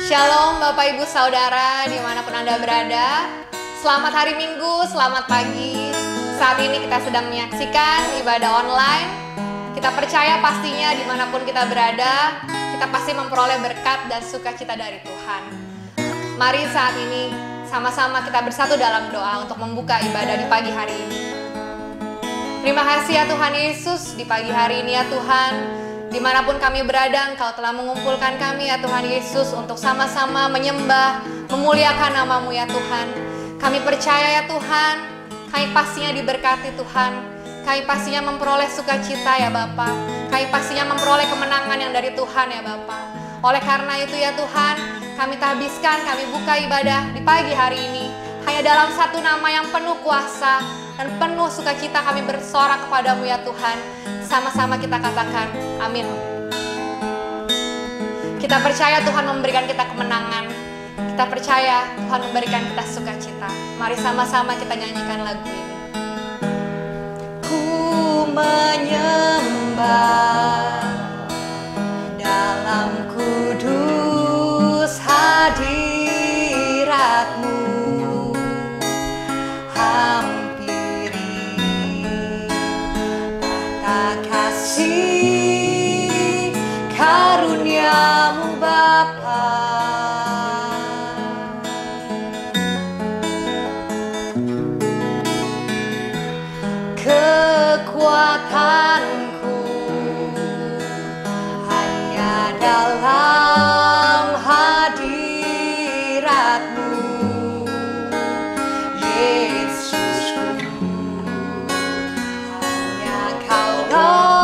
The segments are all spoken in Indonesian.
Shalom Bapak Ibu Saudara dimanapun Anda berada. Selamat hari Minggu, selamat pagi. Saat ini kita sedang menyaksikan ibadah online. Kita percaya pastinya dimanapun kita berada, kita pasti memperoleh berkat dan sukacita dari Tuhan. Mari saat ini sama-sama kita bersatu dalam doa untuk membuka ibadah di pagi hari ini. Terima kasih ya Tuhan Yesus, di pagi hari ini ya Tuhan. Dimanapun kami berada, Engkau telah mengumpulkan kami ya Tuhan Yesus untuk sama-sama menyembah, memuliakan nama-Mu ya Tuhan. Kami percaya ya Tuhan, kami pastinya diberkati Tuhan. Kami pastinya memperoleh sukacita ya Bapa. Kami pastinya memperoleh kemenangan yang dari Tuhan ya Bapa. Oleh karena itu ya Tuhan, kami habiskan, kami buka ibadah di pagi hari ini hanya dalam satu nama yang penuh kuasa dan penuh sukacita kami bersorak kepadamu ya Tuhan. Sama-sama kita katakan amin. Kita percaya Tuhan memberikan kita kemenangan. Kita percaya Tuhan memberikan kita sukacita. Mari sama-sama kita nyanyikan lagu ini. Ku menyembah dalam kudus hadirat-Mu. Kasih karunia-Mu Bapa, kekuatanku hanya dalam hadirat-Mu Yesusku, hanya Kaulah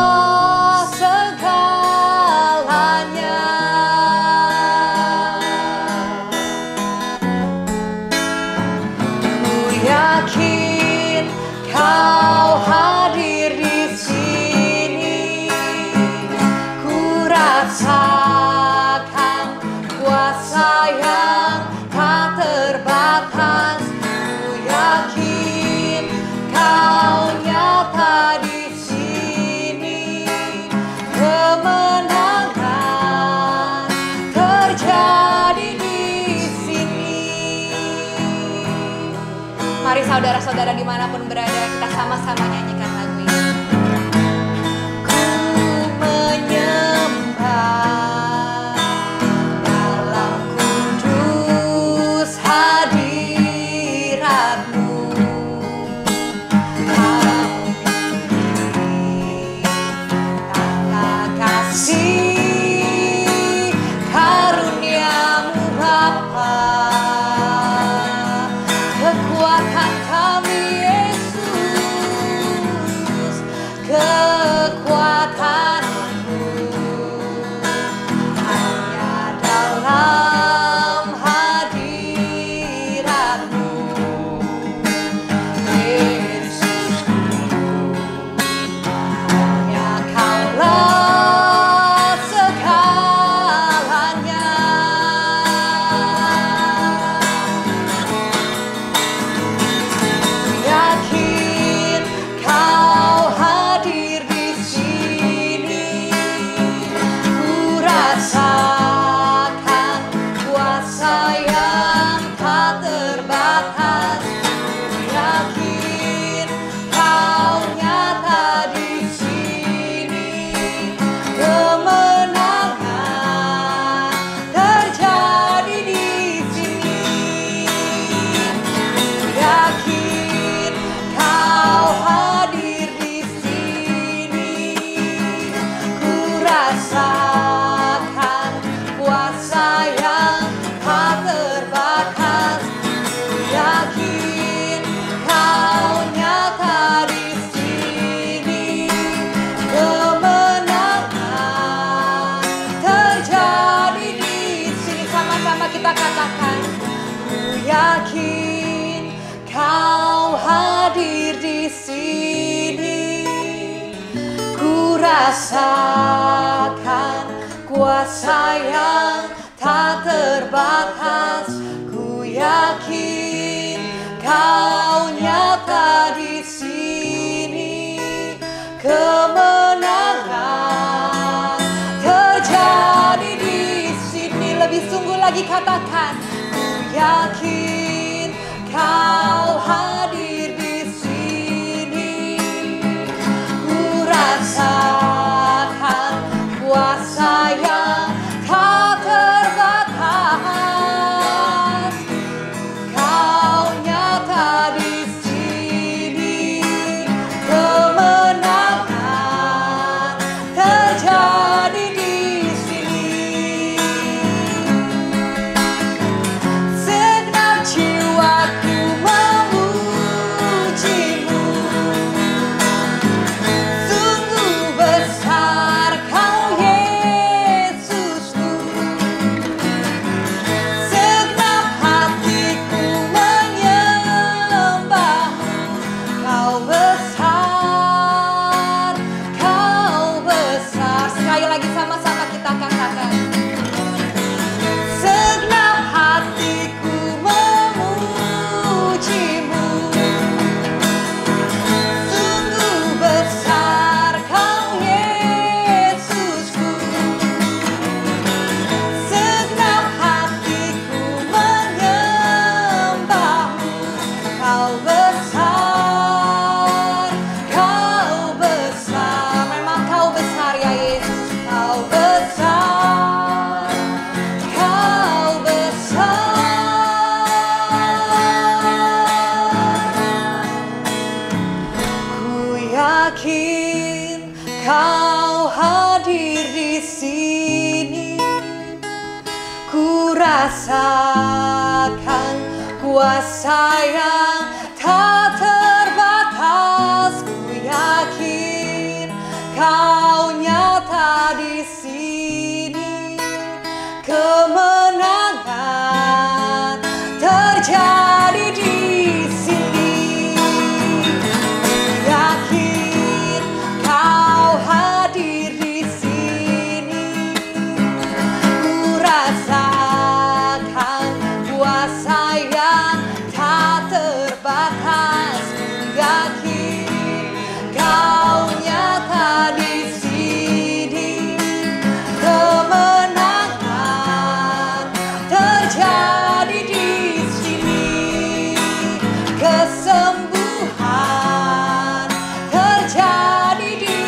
saudara-saudara dimanapun berada, kita sama-sama nyanyikan lagu ini. Ku menyembah dalam kudus hadirat-Mu. Tanda kasih karunia-Mu Bapa, kekuatan kami Yesus, kekuatanku hanya dalam hadirat-Mu Yesusku, hanya Kaulah segalanya. Yakin Kau hadir di sini, ku rasakan kuasa yang tak terbatas. Ku yakin Kau nyata di sini, kemenangan terjadi di sini. Lebih sungguh lagi katakan, ku yakin Kau hadir di sini. Ku rasakan kuasa yang tak terbatas. Kau nyata di sini. Kemenangan terjadi di sini. Segenap jiwaku memuji-Mu. Sungguh besar Kau Yesusku. Segenap hatiku menyembah-Mu. Kau besar, Kau besar. Sekali lagi sama-sama kita katakan. Segenap hatiku memuji-Mu. Sungguh besar Kau Yesusku. Segenap hatiku menyembah-Mu. Kau besar, Kau besar. Memang Kau besar ya Yesus. Kau besar, Kau besar. Ku yakin Kau hadir di sini. Ku rasakan kuasa yang tak terbatas. Ku yakin Kau nyata di sini. Kemenangan terjadi di sini. Yakin Kau hadir di sini. Ku rasakan kuasa yang tak terbatas. Ku yakin Kau nyata di sini. Kemenangan terjadi di sini. Kesembuhan terjadi di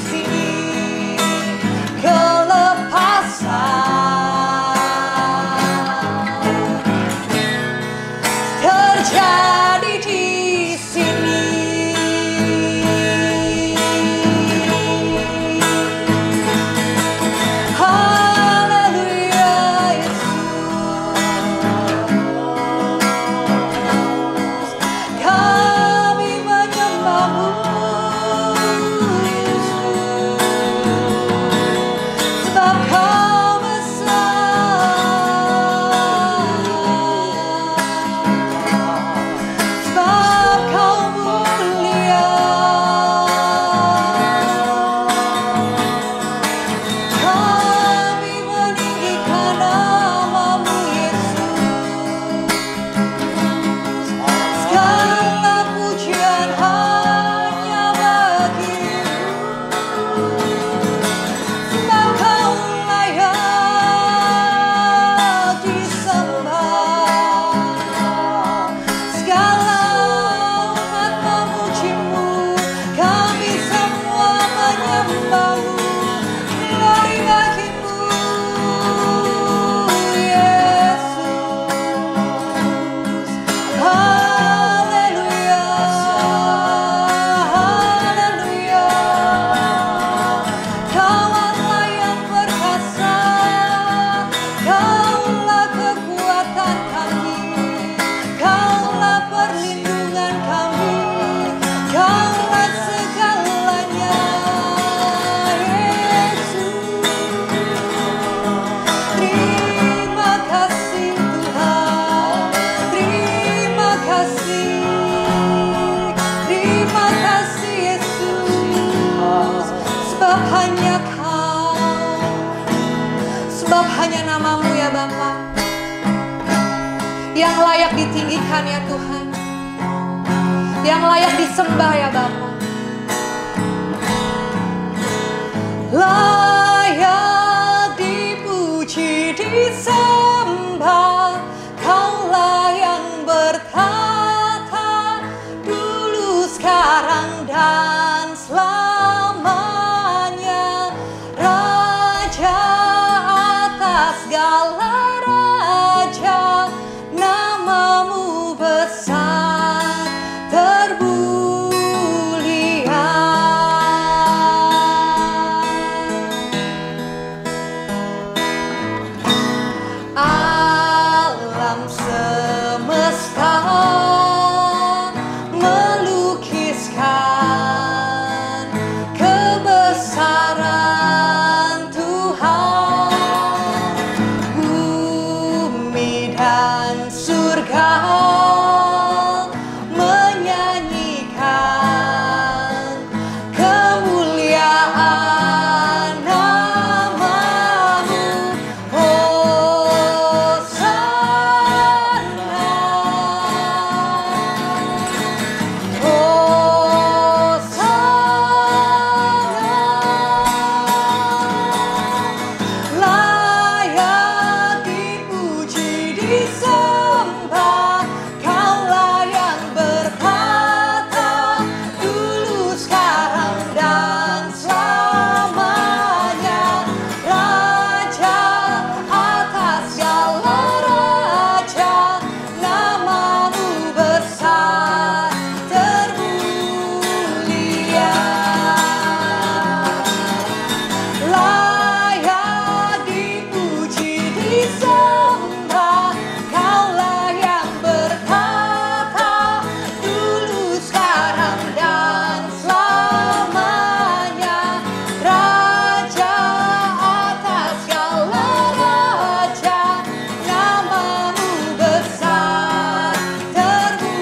sini. Kelepasan terjadi di sini. Haleluya Yesus. Kami menyembah-Mu Yesus. Sebab Kau besar. Sebab Kau mulia. Kami meninggikan nama-Mu Yesus. Segala pujian hanya bagi-Mu. Sebab Kau layak disembah. Segala umat memuji-Mu. Kami semua menyembah-Mu. Glory bagi-Mu Yesus. Haleluya. Haleluya. Kaulah yang perkasa. Kaulah kekuatan kami. Kaulah perlindungan kami. Kaulah segalanya Yesus. Terima kasih Tuhan. Terima kasih. Terima kasih Yesus. Sebab hanya Kau. Sebab hanya nama-Mu ya Bapa yang layak ditinggikan ya Tuhan. Yang layak disembah ya Bapa. Layak dipuji disembah. dan surga menyanyikan kemuliaan nama-Mu. Hosana, Hosana, layak dipuji disembah. Kaulah yang bertata dulu, sekarang, dan selamanya. Raja atas segala raja, nama-Mu besar termulia. Layak dipuji disembah. Kaulah yang bertata dulu, sekarang, dan selamanya. Raja atas segala raja, nama-Mu besar termulia.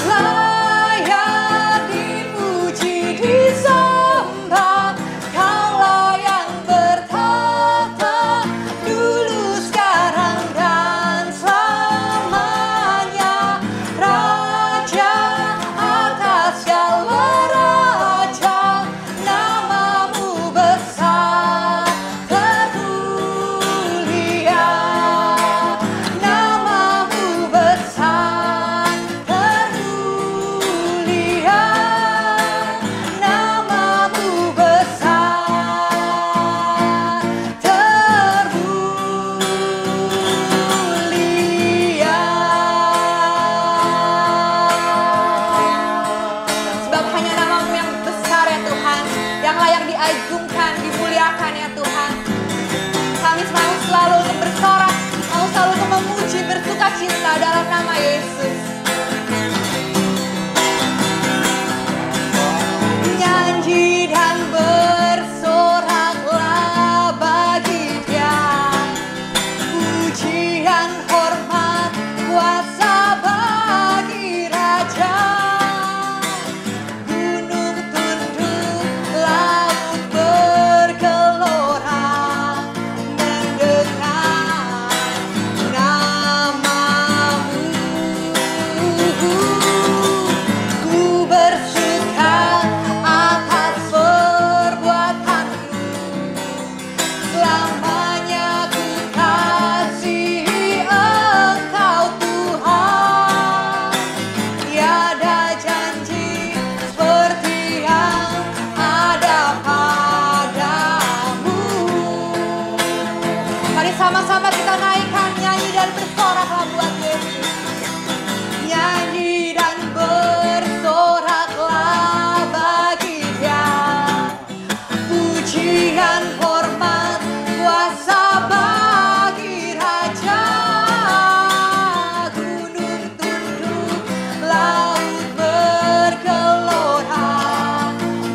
Layak dipuji disembah. Kaulah yang bertata dulu, sekarang, dan selamanya. Raja atas segala raja, nama-Mu besar termulia. Nama-Mu besar termulia. Nama-Mu besar termulia. Sebab hanya nama-Mu yang besar ya Tuhan, yang layak diagungkan, dimuliakan ya Tuhan. Kami mau selalu untuk bersorak, mau selalu untuk memuji, bersuka cita dalam nama Yesus. Nyanyi dan bersoraklah bagi Dia, pujian, hormat, kuasa bagi Raja. Gunung tunduk, laut bergelora, mendengar nama-Mu. Ku bersuka atas perbuatan-Mu, selamanya ku kasihi Engkau Tuhan. Tiada janji seperti yang ada padamu. Mari sama-sama kita naikkan, nyanyi dan bersoraklah buat Yesus. Nyanyi dan bersoraklah bagi Dia, pujian, hormat, kuasa bagi Raja. Gunung tunduk, laut bergelora,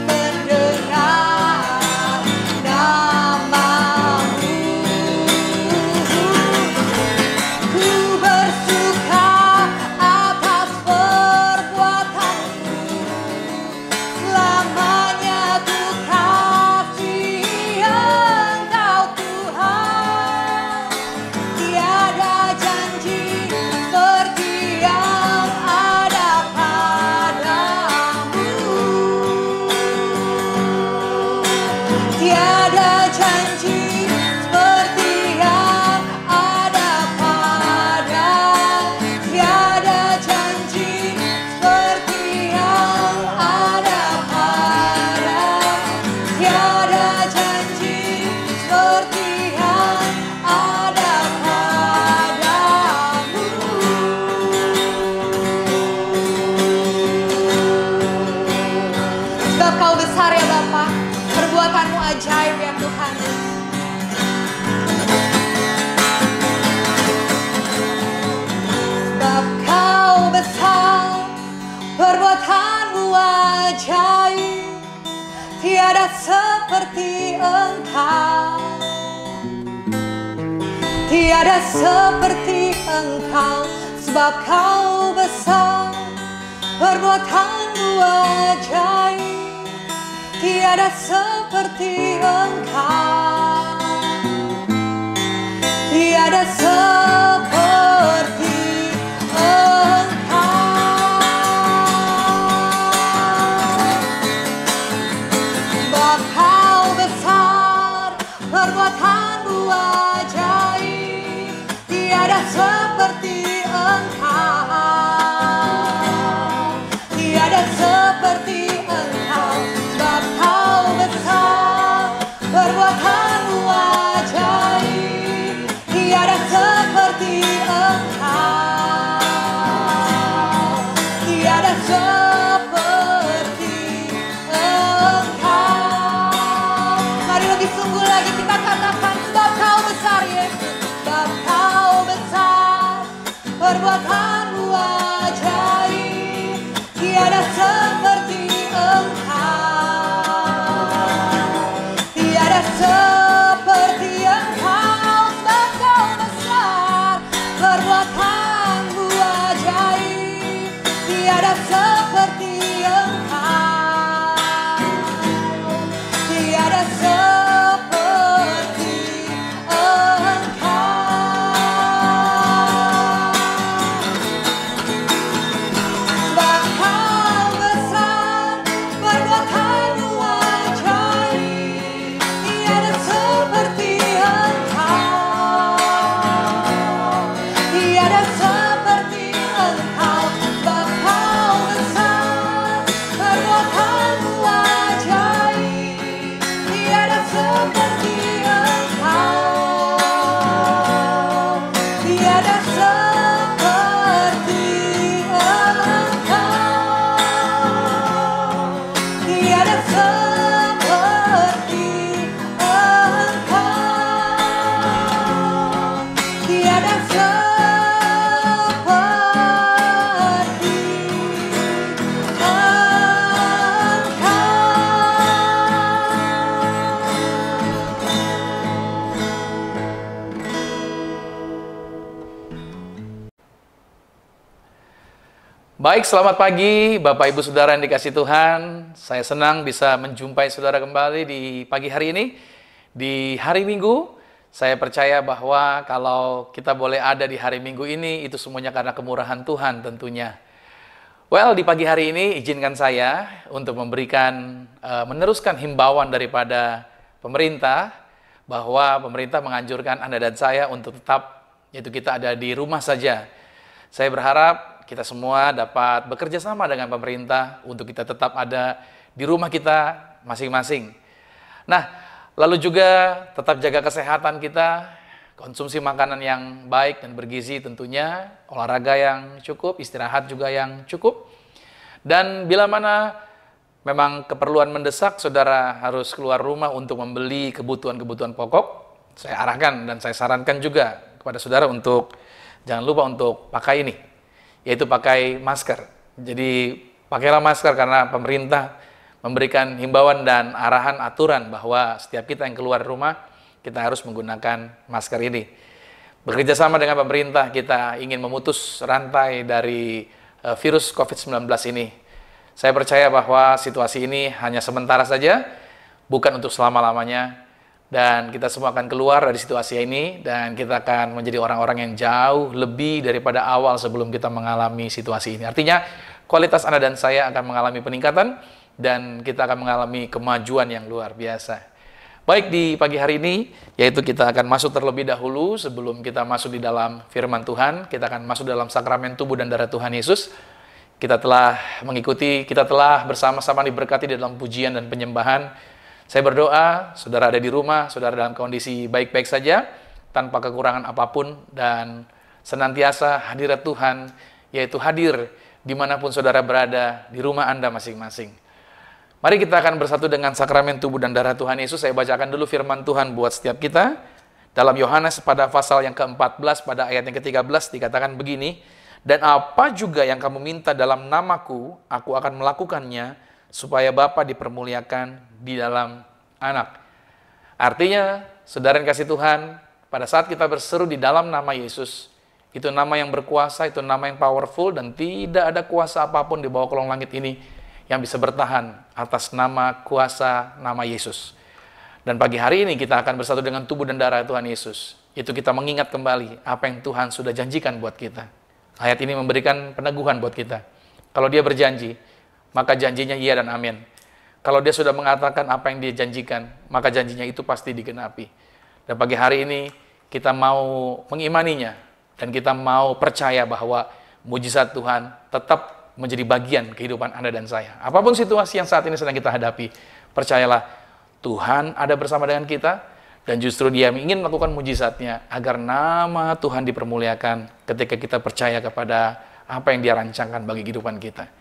mendengar nama-Mu. Ku bersuka atas perbuatan-Mu, selamanya ku kasihi Engkau Tuhan. Tiada janji seperti yang ada padamu. Tiada janji seperti yang ada pada. Tiada janji seperti yang ada pada. Tiada janji seperti yang ada padamu. Sebab Kau besar ya Bapa, perbuatan-Mu ajaib ya Tuhan. Sebab Kau besar, perbuatan-Mu ajaib. Tiada seperti Engkau, tiada seperti Engkau, sebab Kau besar, perbuatanmu ajaib. Tiada seperti Engkau, tiada seperti perbuatanmu ajaib. Tiada seperti Engkau, tiada seperti Engkau, sebab Kau besar, perbuatanmu ajaib. Tiada seperti Engkau, tiada seperti Engkau. Mari lebih sungguh lagi kita katakan, sebab Kau besar Yesus, sebab Kau besar, perbuatanmu ajaib. Tiada seperti Engkau, tiada seperti Engkau, sebab Kau besar, perbuatanmu ajaib. Tiada seperti Engkau, tiada seperti Baik, selamat pagi Bapak Ibu Saudara yang dikasihi Tuhan. Saya senang bisa menjumpai saudara kembali di pagi hari ini. Di hari Minggu, saya percaya bahwa kalau kita boleh ada di hari Minggu ini, itu semuanya karena kemurahan Tuhan tentunya. Well, di pagi hari ini izinkan saya untuk meneruskan himbauan daripada pemerintah, bahwa pemerintah menganjurkan Anda dan saya untuk tetap, yaitu kita ada di rumah saja. Saya berharap kita semua dapat bekerja sama dengan pemerintah untuk kita tetap ada di rumah kita masing-masing. Nah, lalu juga tetap jaga kesehatan kita, konsumsi makanan yang baik dan bergizi tentunya, olahraga yang cukup, istirahat juga yang cukup. Dan bila mana memang keperluan mendesak, saudara harus keluar rumah untuk membeli kebutuhan-kebutuhan pokok, saya arahkan dan saya sarankan juga kepada saudara untuk jangan lupa untuk pakai ini, yaitu pakai masker. Jadi pakailah masker karena pemerintah memberikan himbauan dan arahan aturan bahwa setiap kita yang keluar rumah, kita harus menggunakan masker ini. Bekerja sama dengan pemerintah, kita ingin memutus rantai dari virus COVID-19 ini. Saya percaya bahwa situasi ini hanya sementara saja, bukan untuk selama-lamanya. Dan kita semua akan keluar dari situasi ini dan kita akan menjadi orang-orang yang jauh lebih daripada awal sebelum kita mengalami situasi ini. Artinya kualitas Anda dan saya akan mengalami peningkatan dan kita akan mengalami kemajuan yang luar biasa. Baik, di pagi hari ini, yaitu kita akan masuk terlebih dahulu sebelum kita masuk di dalam firman Tuhan, kita akan masuk dalam sakramen tubuh dan darah Tuhan Yesus. Kita telah bersama-sama diberkati di dalam pujian dan penyembahan. Saya berdoa, saudara ada di rumah, saudara dalam kondisi baik-baik saja, tanpa kekurangan apapun, dan senantiasa hadirat Tuhan, yaitu hadir dimanapun saudara berada, di rumah Anda masing-masing. Mari kita akan bersatu dengan sakramen tubuh dan darah Tuhan Yesus. Saya bacakan dulu firman Tuhan buat setiap kita. Dalam Yohanes pada pasal yang ke-14, pada ayat yang ke-13, dikatakan begini, "Dan apa juga yang kamu minta dalam namaku, aku akan melakukannya, supaya Bapa dipermuliakan di dalam anak. Artinya, saudara yang kasih Tuhan, pada saat kita berseru di dalam nama Yesus, itu nama yang berkuasa, itu nama yang powerful, dan tidak ada kuasa apapun di bawah kolong langit ini yang bisa bertahan atas nama kuasa nama Yesus. Dan pagi hari ini kita akan bersatu dengan tubuh dan darah Tuhan Yesus. Itu kita mengingat kembali apa yang Tuhan sudah janjikan buat kita. Ayat ini memberikan peneguhan buat kita. Kalau dia berjanji, maka janjinya iya dan amin. Kalau dia sudah mengatakan apa yang dia janjikan, maka janjinya itu pasti digenapi. Dan pagi hari ini kita mau mengimaninya, dan kita mau percaya bahwa mujizat Tuhan tetap menjadi bagian kehidupan Anda dan saya. Apapun situasi yang saat ini sedang kita hadapi, percayalah Tuhan ada bersama dengan kita, dan justru Dia ingin melakukan mujizatnya agar nama Tuhan dipermuliakan ketika kita percaya kepada apa yang Dia rancangkan bagi kehidupan kita.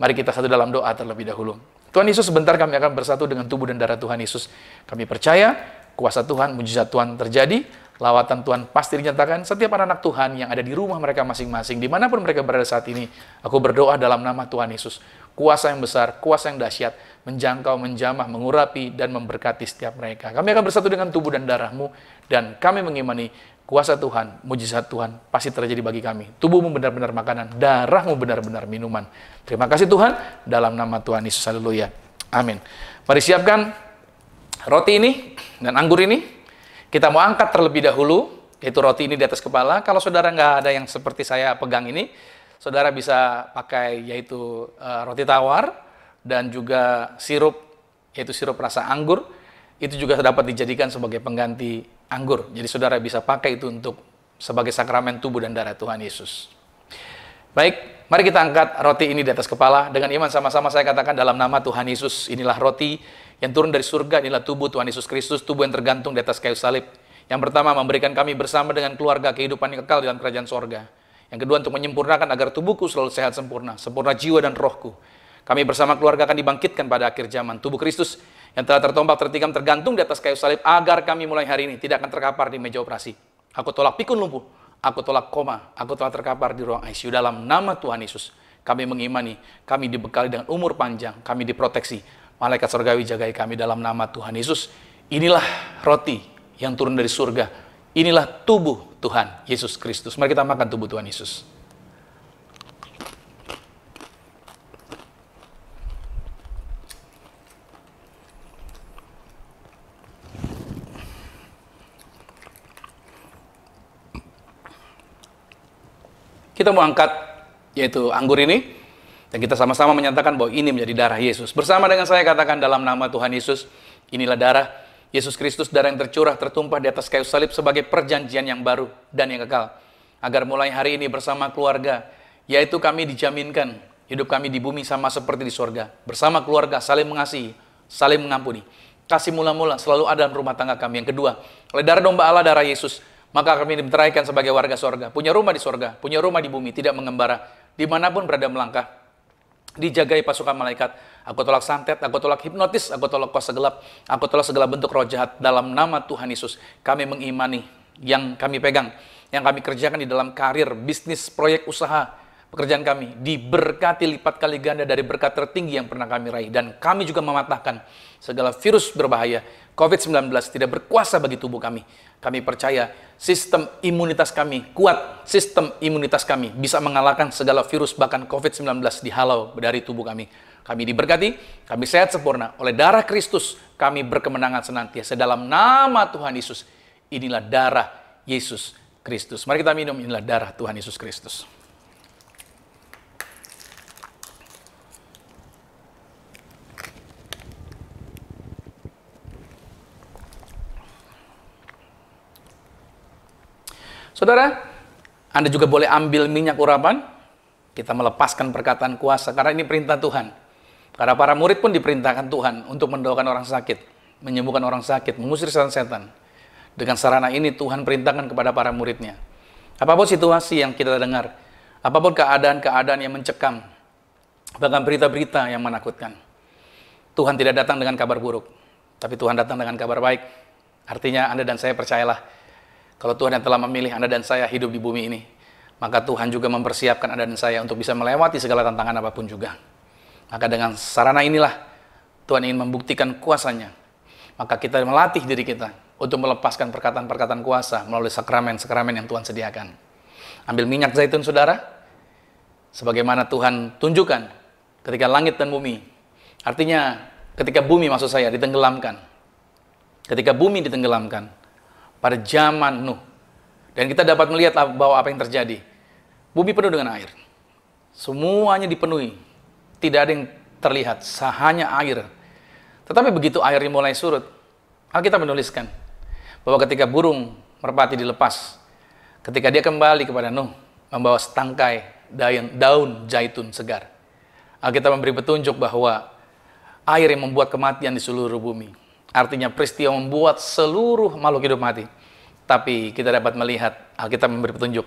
Mari kita satu dalam doa terlebih dahulu. Tuhan Yesus, sebentar kami akan bersatu dengan tubuh dan darah Tuhan Yesus. Kami percaya kuasa Tuhan, mujizat Tuhan terjadi. Lawatan Tuhan pasti dinyatakan setiap anak-anak Tuhan yang ada di rumah mereka masing-masing, dimanapun mereka berada saat ini. Aku berdoa dalam nama Tuhan Yesus. Kuasa yang besar, kuasa yang dahsyat, menjangkau, menjamah, mengurapi, dan memberkati setiap mereka. Kami akan bersatu dengan tubuh dan darah-Mu, dan kami mengimani kuasa Tuhan, mujizat Tuhan pasti terjadi bagi kami. Tubuh-Mu benar-benar makanan, darah-Mu benar-benar minuman. Terima kasih Tuhan, dalam nama Tuhan Yesus. Haleluya. Amin. Mari siapkan roti ini dan anggur ini. Kita mau angkat terlebih dahulu, yaitu roti ini di atas kepala. Kalau saudara nggak ada yang seperti saya pegang ini, saudara bisa pakai yaitu roti tawar dan juga sirup, yaitu sirup rasa anggur. Itu juga dapat dijadikan sebagai pengganti anggur. Jadi saudara bisa pakai itu untuk sebagai sakramen tubuh dan darah Tuhan Yesus. Baik, mari kita angkat roti ini di atas kepala. Dengan iman sama-sama saya katakan dalam nama Tuhan Yesus, inilah roti yang turun dari surga, inilah tubuh Tuhan Yesus Kristus, tubuh yang tergantung di atas kayu salib. Yang pertama, memberikan kami bersama dengan keluarga kehidupan yang kekal dalam kerajaan sorga. Yang kedua, untuk menyempurnakan agar tubuhku selalu sehat sempurna, sempurna jiwa dan rohku. Kami bersama keluarga akan dibangkitkan pada akhir zaman. Tubuh Kristus yang telah tertombak, tertikam, tergantung di atas kayu salib, agar kami mulai hari ini tidak akan terkapar di meja operasi. Aku tolak pikun lumpuh, aku tolak koma, aku telah terkapar di ruang ICU. Dalam nama Tuhan Yesus, kami mengimani, kami dibekali dengan umur panjang, kami diproteksi. Malaikat surgawi jagai kami dalam nama Tuhan Yesus. Inilah roti yang turun dari surga. Inilah tubuh Tuhan Yesus Kristus. Mari kita makan tubuh Tuhan Yesus. Kita mau angkat yaitu anggur ini. Dan kita sama-sama menyatakan bahwa ini menjadi darah Yesus. Bersama dengan saya katakan dalam nama Tuhan Yesus, inilah darah Yesus Kristus, darah yang tercurah, tertumpah di atas kayu salib sebagai perjanjian yang baru dan yang kekal. Agar mulai hari ini bersama keluarga, yaitu kami dijaminkan hidup kami di bumi sama seperti di sorga. Bersama keluarga, saling mengasihi, saling mengampuni. Kasih mula-mula selalu ada dalam rumah tangga kami. Yang kedua, oleh darah domba Allah, darah Yesus, maka kami dimeteraikan sebagai warga sorga. Punya rumah di sorga, punya rumah di bumi, tidak mengembara. Dimanapun berada melangkah, dijagai pasukan malaikat. Aku tolak santet, aku tolak hipnotis, aku tolak kuasa gelap, aku tolak segala bentuk roh jahat. Dalam nama Tuhan Yesus, kami mengimani yang kami pegang, yang kami kerjakan di dalam karir, bisnis, proyek, usaha, pekerjaan kami diberkati lipat kali ganda dari berkat tertinggi yang pernah kami raih. Dan kami juga mematahkan segala virus berbahaya. COVID-19 tidak berkuasa bagi tubuh kami. Kami percaya sistem imunitas kami kuat, sistem imunitas kami bisa mengalahkan segala virus, bahkan COVID-19 dihalau dari tubuh kami. Kami diberkati, kami sehat sempurna. Oleh darah Kristus, kami berkemenangan senantiasa. Dalam nama Tuhan Yesus, inilah darah Yesus Kristus. Mari kita minum, inilah darah Tuhan Yesus Kristus. Saudara, Anda juga boleh ambil minyak urapan. Kita melepaskan perkataan kuasa, karena ini perintah Tuhan. Karena para murid pun diperintahkan Tuhan untuk mendoakan orang sakit, menyembuhkan orang sakit, mengusir setan-setan. Dengan sarana ini Tuhan perintahkan kepada para muridnya. Apapun situasi yang kita dengar, apapun keadaan-keadaan yang mencekam, bahkan berita-berita yang menakutkan, Tuhan tidak datang dengan kabar buruk, tapi Tuhan datang dengan kabar baik. Artinya Anda dan saya percayalah, kalau Tuhan yang telah memilih Anda dan saya hidup di bumi ini, maka Tuhan juga mempersiapkan Anda dan saya untuk bisa melewati segala tantangan apapun juga. Maka dengan sarana inilah Tuhan ingin membuktikan kuasa-Nya. Maka kita melatih diri kita untuk melepaskan perkataan-perkataan kuasa melalui sakramen-sakramen yang Tuhan sediakan. Ambil minyak zaitun saudara, sebagaimana Tuhan tunjukkan ketika langit dan bumi. Artinya ketika bumi maksud saya ditenggelamkan. Ketika bumi ditenggelamkan pada zaman Nuh. Dan kita dapat melihat bahwa apa yang terjadi. Bumi penuh dengan air. Semuanya dipenuhi. Tidak ada yang terlihat, hanya air. Tetapi begitu airnya mulai surut, Alkitab menuliskan bahwa ketika burung merpati dilepas, ketika dia kembali kepada Nuh, membawa setangkai daun zaitun segar, Alkitab memberi petunjuk bahwa air yang membuat kematian di seluruh bumi. Artinya peristiwa membuat seluruh makhluk hidup mati. Tapi kita dapat melihat, Alkitab memberi petunjuk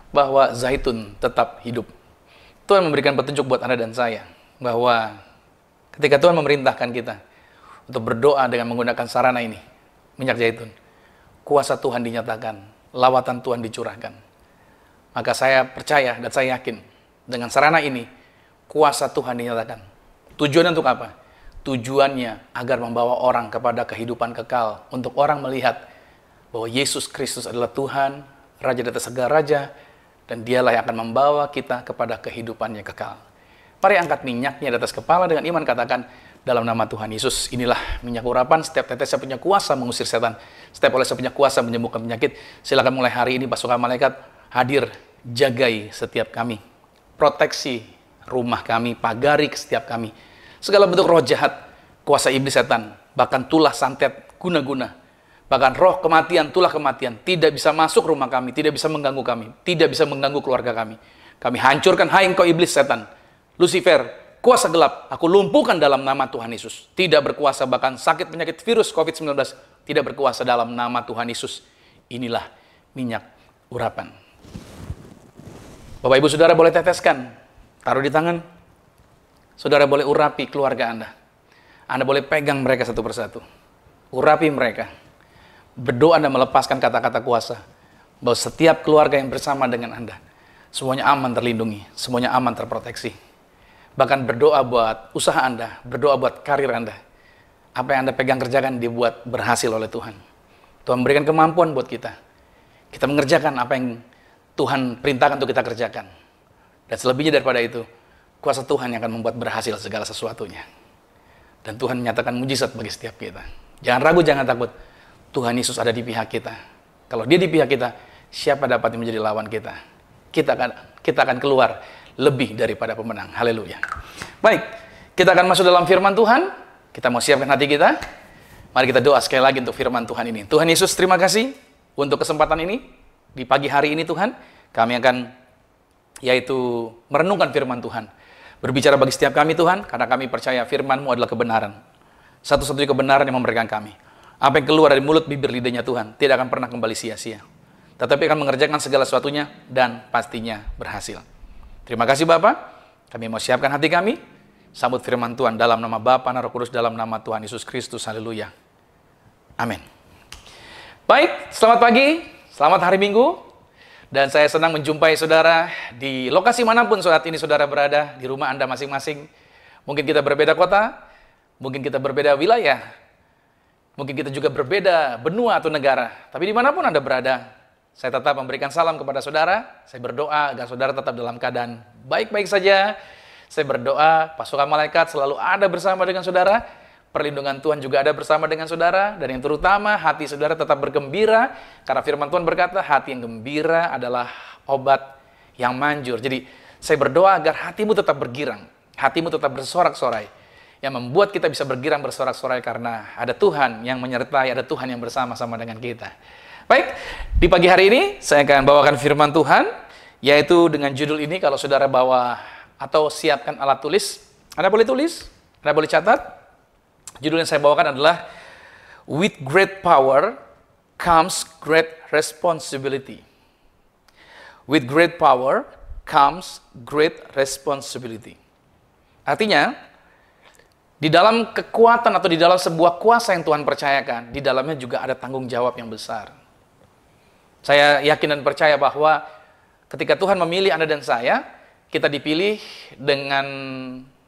bahwa zaitun tetap hidup. Tuhan memberikan petunjuk buat Anda dan saya, bahwa ketika Tuhan memerintahkan kita untuk berdoa dengan menggunakan sarana ini, minyak zaitun, kuasa Tuhan dinyatakan, lawatan Tuhan dicurahkan. Maka saya percaya dan saya yakin, dengan sarana ini, kuasa Tuhan dinyatakan. Tujuannya untuk apa? Tujuannya agar membawa orang kepada kehidupan kekal, untuk orang melihat bahwa Yesus Kristus adalah Tuhan, Raja di atas segala raja, dan dialah yang akan membawa kita kepada kehidupan yang kekal. Mari angkat minyaknya di atas kepala dengan iman, katakan, dalam nama Tuhan Yesus, inilah minyak urapan, setiap tetesnya punya kuasa mengusir setan, setiap olesnya punya kuasa menyembuhkan penyakit. Silakan mulai hari ini pasukan malaikat hadir, jagai setiap kami, proteksi rumah kami, pagari setiap kami. Segala bentuk roh jahat, kuasa iblis setan, bahkan tulah santet, guna-guna, bahkan roh kematian, tulah kematian, tidak bisa masuk rumah kami, tidak bisa mengganggu kami, tidak bisa mengganggu keluarga kami. Kami hancurkan, hai engkau iblis setan, Lucifer, kuasa gelap, aku lumpuhkan dalam nama Tuhan Yesus. Tidak berkuasa, bahkan sakit penyakit virus COVID-19 tidak berkuasa dalam nama Tuhan Yesus. Inilah minyak urapan. Bapak Ibu Saudara boleh teteskan, taruh di tangan. Saudara boleh urapi keluarga Anda. Anda boleh pegang mereka satu persatu. Urapi mereka. Berdoa Anda melepaskan kata-kata kuasa, bahwa setiap keluarga yang bersama dengan Anda, semuanya aman terlindungi, semuanya aman terproteksi. Bahkan berdoa buat usaha Anda, berdoa buat karir Anda. Apa yang Anda pegang kerjakan dibuat berhasil oleh Tuhan. Tuhan memberikan kemampuan buat kita. Kita mengerjakan apa yang Tuhan perintahkan untuk kita kerjakan. Dan selebihnya daripada itu, kuasa Tuhan yang akan membuat berhasil segala sesuatunya. Dan Tuhan menyatakan mujizat bagi setiap kita. Jangan ragu, jangan takut. Tuhan Yesus ada di pihak kita. Kalau Dia di pihak kita, siapa dapat menjadi lawan kita? Kita akan keluar lebih daripada pemenang. Haleluya. Baik, kita akan masuk dalam firman Tuhan. Kita mau siapkan hati kita. Mari kita doa sekali lagi untuk firman Tuhan ini. Tuhan Yesus, terima kasih untuk kesempatan ini. Di pagi hari ini Tuhan, kami akan yaitu merenungkan firman Tuhan. Berbicara bagi setiap kami Tuhan, karena kami percaya firman-Mu adalah kebenaran. Satu-satunya kebenaran yang memberikan kami. Apa yang keluar dari mulut bibir lidahnya Tuhan, tidak akan pernah kembali sia-sia. Tetapi akan mengerjakan segala sesuatunya dan pastinya berhasil. Terima kasih Bapak, kami mau siapkan hati kami, sambut firman Tuhan dalam nama Bapa dan Roh Kudus, dalam nama Tuhan Yesus Kristus, haleluya. Amin. Baik, selamat pagi, selamat hari Minggu, dan saya senang menjumpai saudara di lokasi manapun saat ini saudara berada, di rumah Anda masing-masing. Mungkin kita berbeda kota, mungkin kita berbeda wilayah, mungkin kita juga berbeda benua atau negara, tapi dimanapun Anda berada, saya tetap memberikan salam kepada saudara. Saya berdoa agar saudara tetap dalam keadaan baik-baik saja. Saya berdoa pasukan malaikat selalu ada bersama dengan saudara. Perlindungan Tuhan juga ada bersama dengan saudara. Dan yang terutama hati saudara tetap bergembira. Karena firman Tuhan berkata hati yang gembira adalah obat yang manjur. Jadi saya berdoa agar hatimu tetap bergirang. Hatimu tetap bersorak-sorai. Yang membuat kita bisa bergirang bersorak-sorai karena ada Tuhan yang menyertai, ada Tuhan yang bersama-sama dengan kita. Baik, di pagi hari ini saya akan bawakan firman Tuhan, yaitu dengan judul ini. Kalau saudara bawa atau siapkan alat tulis, Anda boleh tulis, Anda boleh catat. Judul yang saya bawakan adalah With Great Power Comes Great Responsibility. With great power comes great responsibility. Artinya, di dalam kekuatan atau di dalam sebuah kuasa yang Tuhan percayakan, di dalamnya juga ada tanggung jawab yang besar. Saya yakin dan percaya bahwa ketika Tuhan memilih Anda dan saya, kita dipilih dengan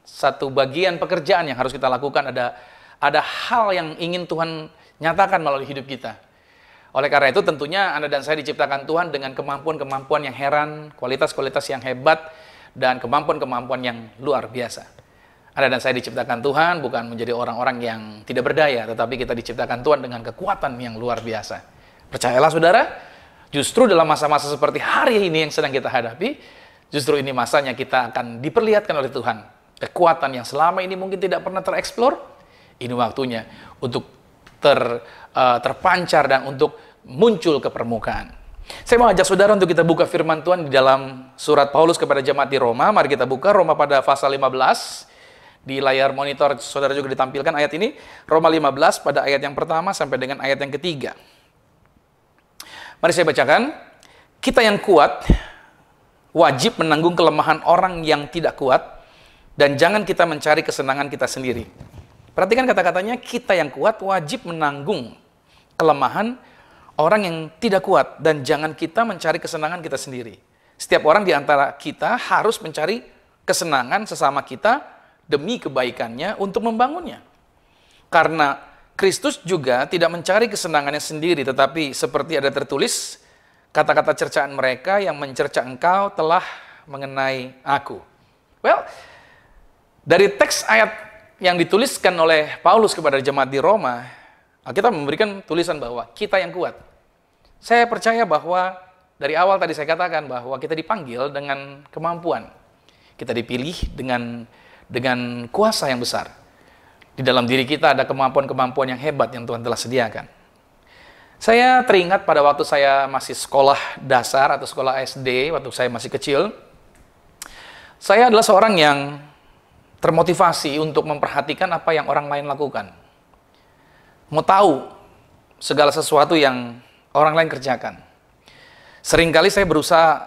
satu bagian pekerjaan yang harus kita lakukan, ada hal yang ingin Tuhan nyatakan melalui hidup kita. Oleh karena itu tentunya Anda dan saya diciptakan Tuhan dengan kemampuan-kemampuan yang heran, kualitas-kualitas yang hebat, dan kemampuan-kemampuan yang luar biasa. Anda dan saya diciptakan Tuhan bukan menjadi orang-orang yang tidak berdaya, tetapi kita diciptakan Tuhan dengan kekuatan yang luar biasa. Percayalah saudara, justru dalam masa-masa seperti hari ini yang sedang kita hadapi, justru ini masanya kita akan diperlihatkan oleh Tuhan. Kekuatan yang selama ini mungkin tidak pernah tereksplor, ini waktunya untuk terpancar dan untuk muncul ke permukaan. Saya mau ajak saudara untuk kita buka firman Tuhan di dalam surat Paulus kepada jemaat di Roma. Mari kita buka Roma pada pasal 15. Di layar monitor saudara juga ditampilkan ayat ini. Roma 15 pada ayat yang pertama sampai dengan ayat yang ketiga. Mari saya bacakan. Kita yang kuat wajib menanggung kelemahan orang yang tidak kuat, dan jangan kita mencari kesenangan kita sendiri. Perhatikan kata-katanya, kita yang kuat wajib menanggung kelemahan orang yang tidak kuat, dan jangan kita mencari kesenangan kita sendiri. Setiap orang di antara kita harus mencari kesenangan sesama kita demi kebaikannya untuk membangunnya. Karena Kristus juga tidak mencari kesenangannya sendiri, tetapi seperti ada tertulis, kata-kata cercaan mereka yang mencerca engkau telah mengenai aku. Well, dari teks ayat yang dituliskan oleh Paulus kepada jemaat di Roma, kita memberikan tulisan bahwa kita yang kuat. Saya percaya bahwa dari awal tadi saya katakan bahwa kita dipanggil dengan kemampuan. Kita dipilih dengan kuasa yang besar. Di dalam diri kita ada kemampuan-kemampuan yang hebat yang Tuhan telah sediakan. Saya teringat pada waktu saya masih sekolah dasar atau sekolah SD, waktu saya masih kecil, saya adalah seorang yang termotivasi untuk memperhatikan apa yang orang lain lakukan. Mau tahu segala sesuatu yang orang lain kerjakan. Seringkali saya berusaha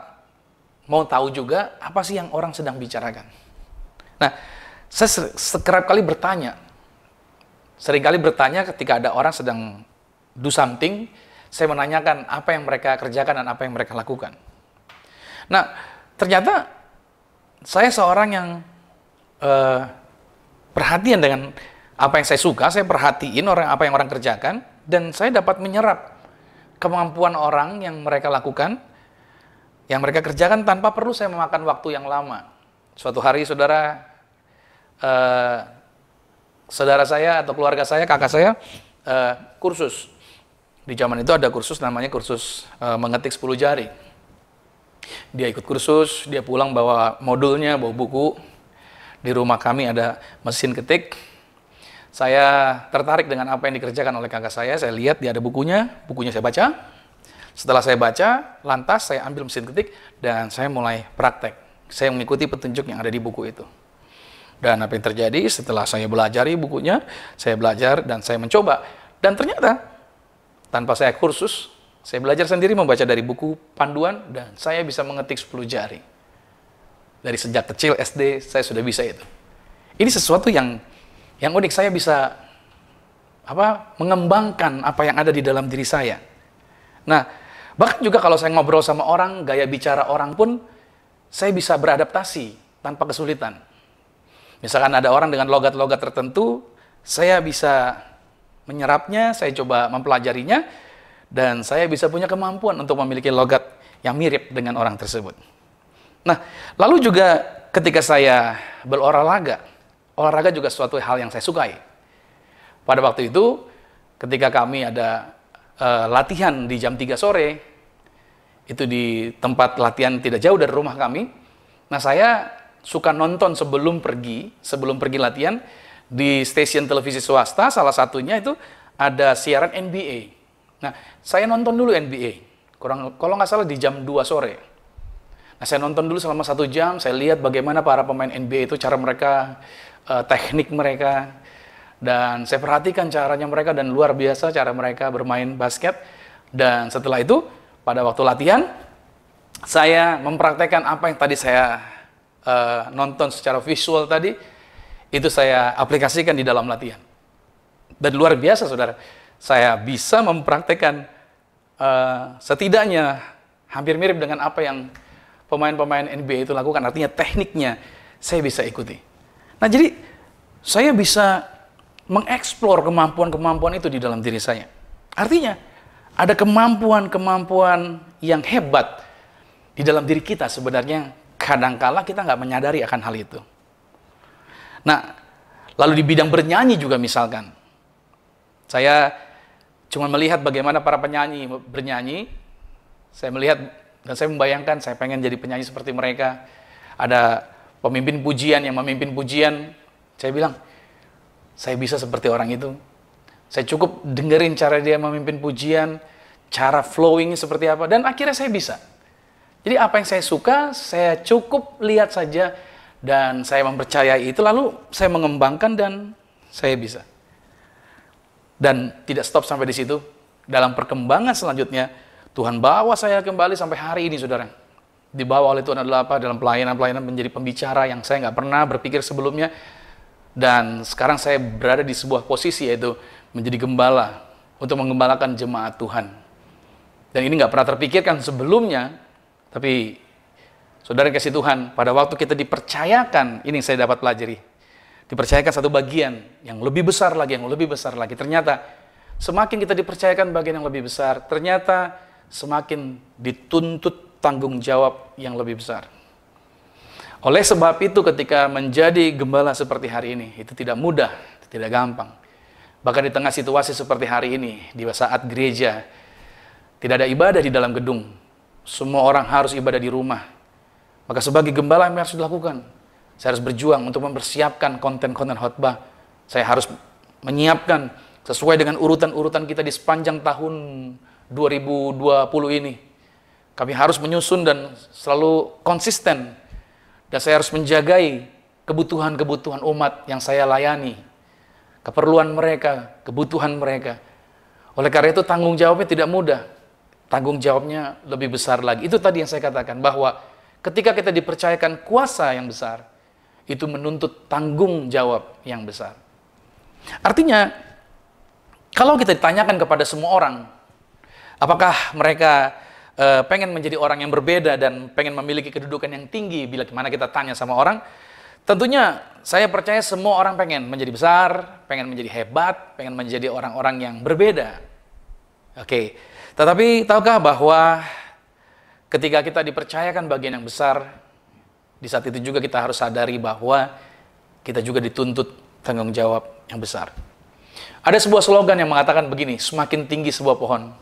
mau tahu juga apa sih yang orang sedang bicarakan. Nah, saya sekerap kali bertanya. Seringkali bertanya ketika ada orang sedang do something, saya menanyakan apa yang mereka kerjakan dan apa yang mereka lakukan. Nah, ternyata saya seorang yang perhatian dengan apa yang saya suka, saya perhatiin apa yang orang kerjakan, dan saya dapat menyerap kemampuan orang yang mereka lakukan, yang mereka kerjakan tanpa perlu saya memakan waktu yang lama. Suatu hari saudara saya atau keluarga saya, kakak saya, kursus. Di zaman itu ada kursus namanya kursus mengetik 10 jari. Dia ikut kursus, dia pulang bawa modulnya, bawa buku. Di rumah kami ada mesin ketik. Saya tertarik dengan apa yang dikerjakan oleh kakak saya lihat dia ada bukunya saya baca. Setelah saya baca, lantas saya ambil mesin ketik dan saya mulai praktek. Saya mengikuti petunjuk yang ada di buku itu. Dan apa yang terjadi setelah saya belajari bukunya, saya belajar dan saya mencoba. Dan ternyata tanpa saya kursus, saya belajar sendiri membaca dari buku panduan dan saya bisa mengetik 10 jari. Dari sejak kecil SD saya sudah bisa itu. Ini sesuatu yang unik, saya bisa mengembangkan apa yang ada di dalam diri saya. Nah, bahkan juga kalau saya ngobrol sama orang, gaya bicara orang pun saya bisa beradaptasi tanpa kesulitan. Misalkan ada orang dengan logat-logat tertentu, saya bisa menyerapnya, saya coba mempelajarinya, dan saya bisa punya kemampuan untuk memiliki logat yang mirip dengan orang tersebut. Nah, lalu juga ketika saya berolahraga, olahraga juga suatu hal yang saya sukai. Pada waktu itu, ketika kami ada latihan di jam 3 sore, itu di tempat latihan tidak jauh dari rumah kami, nah saya suka nonton sebelum pergi latihan, di stasiun televisi swasta, salah satunya itu ada siaran NBA. Nah, saya nonton dulu NBA, kalau nggak salah di jam 2 sore. Nah, saya nonton dulu selama 1 jam, saya lihat bagaimana para pemain NBA itu, cara mereka, teknik mereka, dan saya perhatikan caranya mereka, dan luar biasa cara mereka bermain basket. Dan setelah itu, pada waktu latihan, saya mempraktekkan apa yang tadi saya nonton secara visual tadi, itu saya aplikasikan di dalam latihan. Dan luar biasa, saudara. Saya bisa mempraktekkan setidaknya hampir mirip dengan apa yang pemain-pemain NBA itu lakukan. Artinya tekniknya saya bisa ikuti. Nah, jadi saya bisa mengeksplor kemampuan-kemampuan itu di dalam diri saya. Artinya, ada kemampuan-kemampuan yang hebat di dalam diri kita sebenarnya kadangkala kita nggak menyadari akan hal itu. Nah, lalu di bidang bernyanyi juga misalkan. Saya cuma melihat bagaimana para penyanyi bernyanyi. Saya melihat dan saya membayangkan saya pengen jadi penyanyi seperti mereka. Ada pemimpin pujian yang memimpin pujian. Saya bilang, saya bisa seperti orang itu. Saya cukup dengerin cara dia memimpin pujian, cara flowing seperti apa, dan akhirnya saya bisa. Jadi apa yang saya suka, saya cukup lihat saja, dan saya mempercayai itu, lalu saya mengembangkan dan saya bisa. Dan tidak stop sampai di situ. Dalam perkembangan selanjutnya, Tuhan bawa saya kembali sampai hari ini, saudara. Dibawa oleh Tuhan adalah apa? Dalam pelayanan-pelayanan menjadi pembicara yang saya nggak pernah berpikir sebelumnya. Dan sekarang saya berada di sebuah posisi, yaitu menjadi gembala untuk menggembalakan jemaat Tuhan. Dan ini nggak pernah terpikirkan sebelumnya, tapi saudara kasih Tuhan, pada waktu kita dipercayakan, ini yang saya dapat pelajari, dipercayakan satu bagian yang lebih besar lagi, yang lebih besar lagi. Ternyata semakin kita dipercayakan bagian yang lebih besar, ternyata semakin dituntut tanggung jawab yang lebih besar. Oleh sebab itu ketika menjadi gembala seperti hari ini, itu tidak mudah, tidak gampang. Bahkan di tengah situasi seperti hari ini, di saat gereja, tidak ada ibadah di dalam gedung. Semua orang harus ibadah di rumah. Maka sebagai gembala yang harus dilakukan, saya harus berjuang untuk mempersiapkan konten-konten khotbah. Saya harus menyiapkan sesuai dengan urutan-urutan kita di sepanjang tahun 2020 ini. Kami harus menyusun dan selalu konsisten. Dan saya harus menjagai kebutuhan-kebutuhan umat yang saya layani. Keperluan mereka, kebutuhan mereka. Oleh karena itu tanggung jawabnya tidak mudah. Tanggung jawabnya lebih besar lagi. Itu tadi yang saya katakan, bahwa ketika kita dipercayakan kuasa yang besar, itu menuntut tanggung jawab yang besar. Artinya, kalau kita ditanyakan kepada semua orang, apakah mereka pengen menjadi orang yang berbeda dan pengen memiliki kedudukan yang tinggi, bila mana kita tanya sama orang, tentunya saya percaya semua orang pengen menjadi besar, pengen menjadi hebat, pengen menjadi orang-orang yang berbeda. Oke, tetapi tahukah bahwa ketika kita dipercayakan bagian yang besar, di saat itu juga kita harus sadari bahwa kita juga dituntut tanggung jawab yang besar. Ada sebuah slogan yang mengatakan begini, semakin tinggi sebuah pohon,